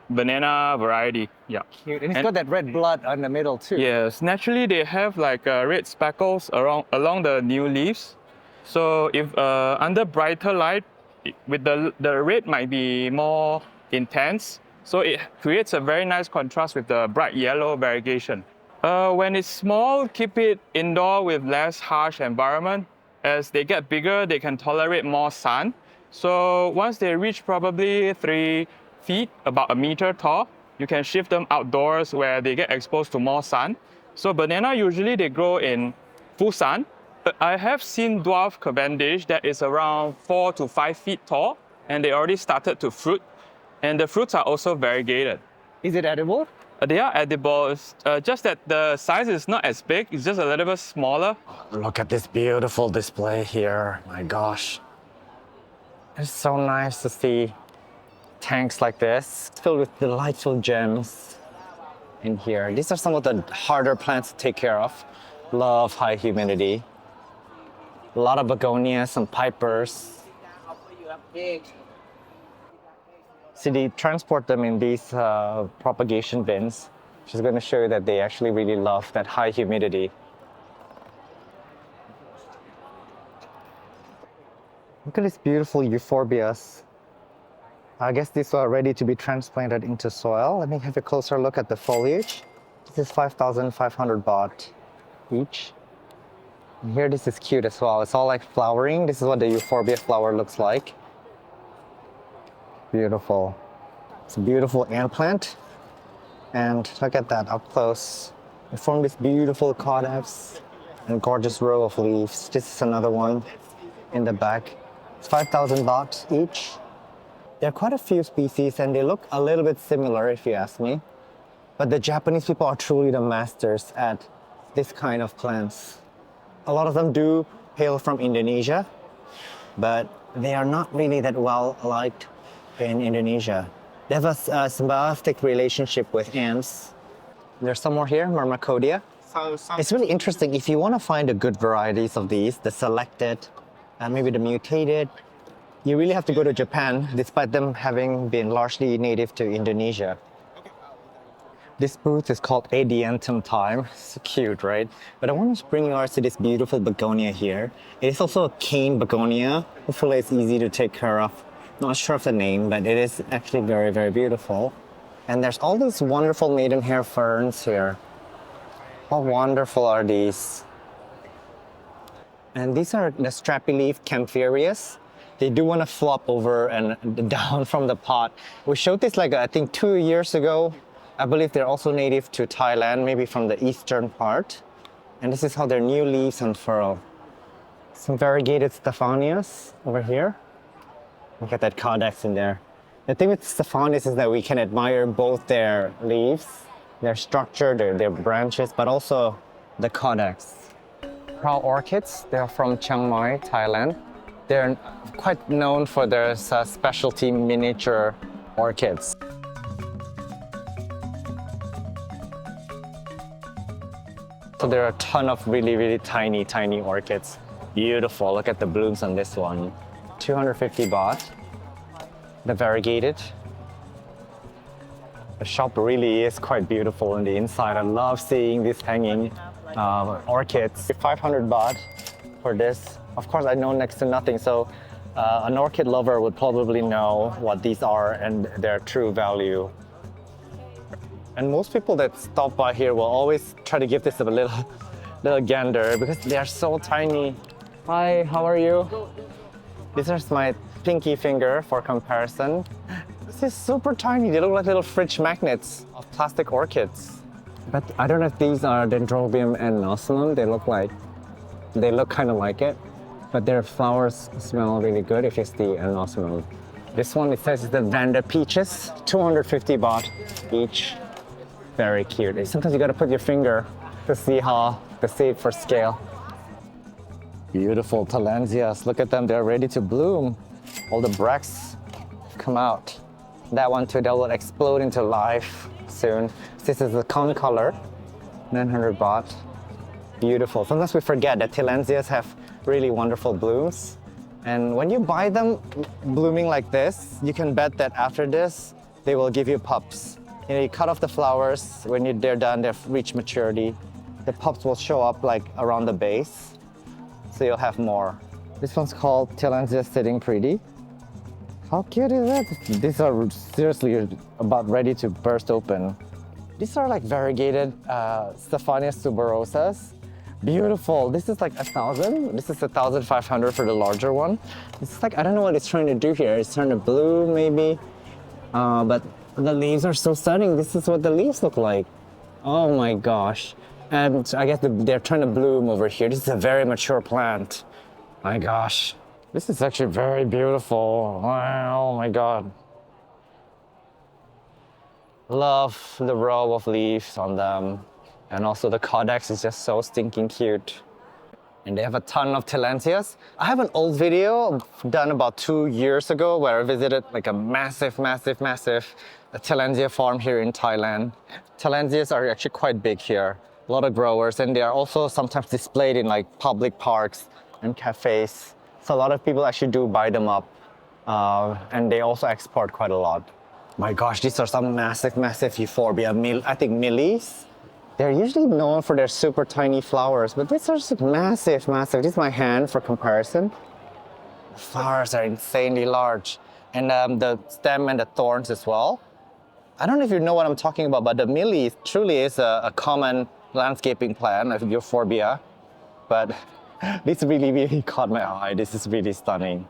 banana variety. Yeah. Cute. And it's got that red blood on the middle too. Yes, naturally they have like red speckles along the new leaves. So if under brighter light, with the red might be more intense. So it creates a very nice contrast with the bright yellow variegation. When it's small, keep it indoor with less harsh environment. As they get bigger, they can tolerate more sun. So once they reach probably 3 feet, about a meter tall, you can shift them outdoors where they get exposed to more sun. So banana usually they grow in full sun. But I have seen dwarf Cavendish that is around 4 to 5 feet tall, and they already started to fruit. And the fruits are also variegated. Is it edible? They are edible. It's just that the size is not as big. It's just a little bit smaller. Look at this beautiful display here. My gosh. It's so nice to see tanks like this filled with delightful gems in here. These are some of the harder plants to take care of. Love high humidity. A lot of begonias, some pipers. See, they transport them in these propagation bins, which is going to show you that they actually really love that high humidity. Look at these beautiful euphorbias. I guess these are ready to be transplanted into soil. Let me have a closer look at the foliage. This is 5,500 baht each. And here, this is cute as well. It's all like flowering. This is what the euphorbia flower looks like. Beautiful. It's a beautiful ant plant. And look at that up close. It formed this beautiful caudex and gorgeous row of leaves. This is another one in the back. It's 5,000 baht each. There are quite a few species and they look a little bit similar if you ask me. But the Japanese people are truly the masters at this kind of plants. A lot of them do hail from Indonesia, but they are not really that well liked in Indonesia. They have a symbiotic relationship with ants. There's some more here, Myrmecodia. It's really interesting. If you want to find the good varieties of these, the selected, maybe the mutated, you really have to go to Japan, despite them having been largely native to Indonesia. This booth is called Adiantum Time. So cute, right? But I want to bring yours to this beautiful begonia here. It is also a cane begonia. Hopefully it's easy to take care of. Not sure of the name, but it is actually very, very beautiful. And there's all these wonderful maidenhair ferns here. How wonderful are these? And these are the strappy leaf Campherias. They do want to flop over and down from the pot. We showed this like, I think 2 years ago. I believe they're also native to Thailand, maybe from the eastern part. And this is how their new leaves unfurl. Some variegated Stephanias over here. Look at that caudex in there. The thing with Stephanias is that we can admire both their leaves, their structure, their branches, but also the caudex. Pearl orchids, they're from Chiang Mai, Thailand. They're quite known for their specialty miniature orchids. So there are a ton of really, really tiny, tiny orchids. Beautiful. Look at the blooms on this one. 250 baht. The variegated. The shop really is quite beautiful on the inside. I love seeing these hanging orchids. 500 baht for this. Of course, I know next to nothing, so an orchid lover would probably know what these are and their true value. And most people that stop by here will always try to give this a little gander because they are so tiny. Hi, how are you? This is my pinky finger for comparison. This is super tiny. They look like little fridge magnets of plastic orchids. But I don't know if these are Dendrobium and Nossalum. They look kind of like it, but their flowers smell really good if it's the Nossalum. This one, it says it's the Vanda Peaches, 250 baht each. Very cute. Sometimes you gotta put your finger to see how the shape for scale. Beautiful Tillandsias. Look at them, they're ready to bloom. All the bracts come out. That one too, that will explode into life soon. This is the cone color, 900 baht. Beautiful. Sometimes we forget that Tillandsias have really wonderful blooms. And when you buy them blooming like this, you can bet that after this, they will give you pups. You know, you cut off the flowers, when they're done, they've reached maturity. The pups will show up like around the base, so you'll have more. This one's called Tillandsia Sitting Pretty. How cute is that? These are seriously about ready to burst open. These are like variegated Stephanias tuberosas. Beautiful. This is like 1,000. This is 1,500 for the larger one. It's like, I don't know what it's trying to do here. It's trying to bloom maybe, but the leaves are so stunning. This is what the leaves look like. Oh my gosh. And I guess they're trying to bloom over here. This is a very mature plant. My gosh. This is actually very beautiful. Wow, oh my God. Love the row of leaves on them. And also the codex is just so stinking cute. And they have a ton of Tillandsias. I have an old video done about 2 years ago where I visited like a massive Tillandsia farm here in Thailand. Tillandsias are actually quite big here. A lot of growers, and they are also sometimes displayed in like public parks and cafes. So a lot of people actually do buy them up, and they also export quite a lot. My gosh, these are some massive euphorbia. I think millies. They're usually known for their super tiny flowers, but these are just massive. This is my hand for comparison. The flowers are insanely large. And the stem and the thorns as well. I don't know if you know what I'm talking about, but the millie truly is a common landscaping plant of euphorbia. But this really caught my eye. This is really stunning.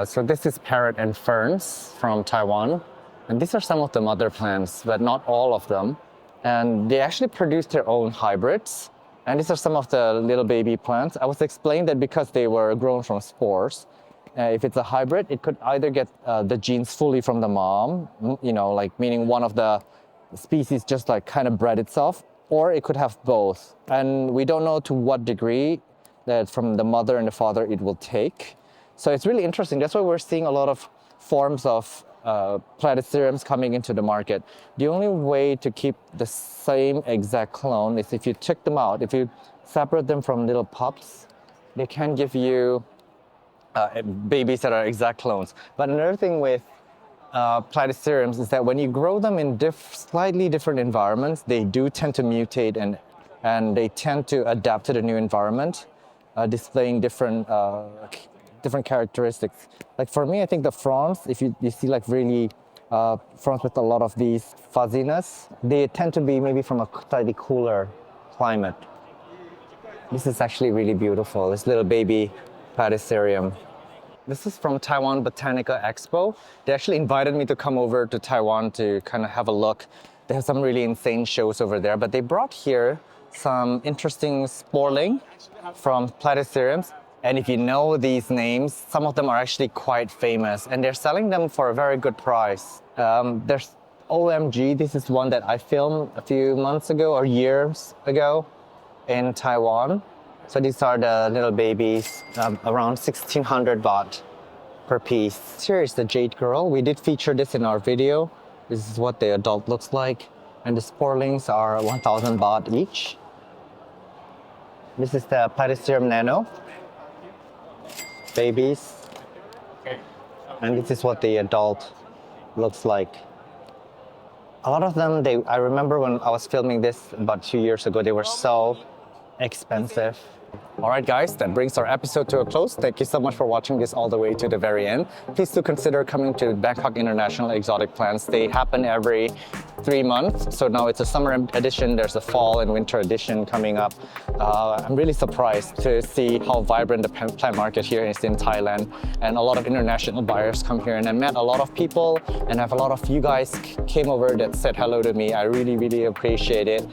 So this is parrot and ferns from Taiwan. And these are some of the mother plants, but not all of them. And they actually produce their own hybrids. And these are some of the little baby plants. I was explained that because they were grown from spores, if it's a hybrid, it could either get the genes fully from the mom, you know, like meaning one of the species just like kind of bred itself, or it could have both. And we don't know to what degree that from the mother and the father it will take. So it's really interesting. That's why we're seeing a lot of forms of platyceriums coming into the market. The only way to keep the same exact clone is if you check them out. If you separate them from little pups, they can give you babies that are exact clones. But another thing with platyceriums is that when you grow them in slightly different environments, they do tend to mutate and they tend to adapt to the new environment, displaying different characteristics. Like for me, I think the fronds, if you see like really fronds with a lot of these fuzziness, they tend to be maybe from a slightly cooler climate. This is actually really beautiful, this little baby platycerium. This is from Taiwan Botanica Expo. They actually invited me to come over to Taiwan to kind of have a look. They have some really insane shows over there, but they brought here some interesting sporling from platyceriums. And if you know these names, some of them are actually quite famous and they're selling them for a very good price. There's OMG, this is one that I filmed a few months ago or years ago in Taiwan. So these are the little babies, around 1,600 baht per piece. Here is the jade girl. We did feature this in our video. This is what the adult looks like. And the sporlings are 1,000 baht each. This is the Platycerium nano. Babies. And this is what the adult looks like. a lot of them, I remember when I was filming this about 2 years ago, they were so expensive. All right, guys, that brings our episode to a close. Thank you so much for watching this all the way to the very end. Please do consider coming to Bangkok International Exotic Plants. They happen every 3 months. So now it's a summer edition. There's a fall and winter edition coming up. I'm really surprised to see how vibrant the plant market here is in Thailand. And a lot of international buyers come here. And I met a lot of people, and I have a lot of you guys came over that said hello to me. I really, really appreciate it.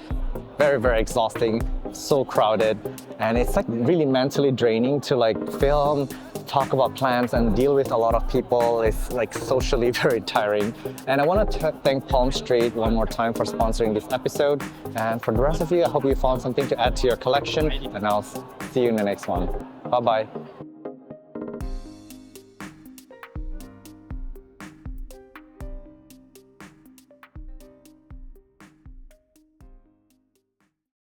Very, very exhausting, so crowded. And it's like really mentally draining to like film, talk about plants and deal with a lot of people. It's like socially very tiring. And I want to thank Palm Street one more time for sponsoring this episode. And for the rest of you, I hope you found something to add to your collection, and I'll see you in the next one. Bye-bye.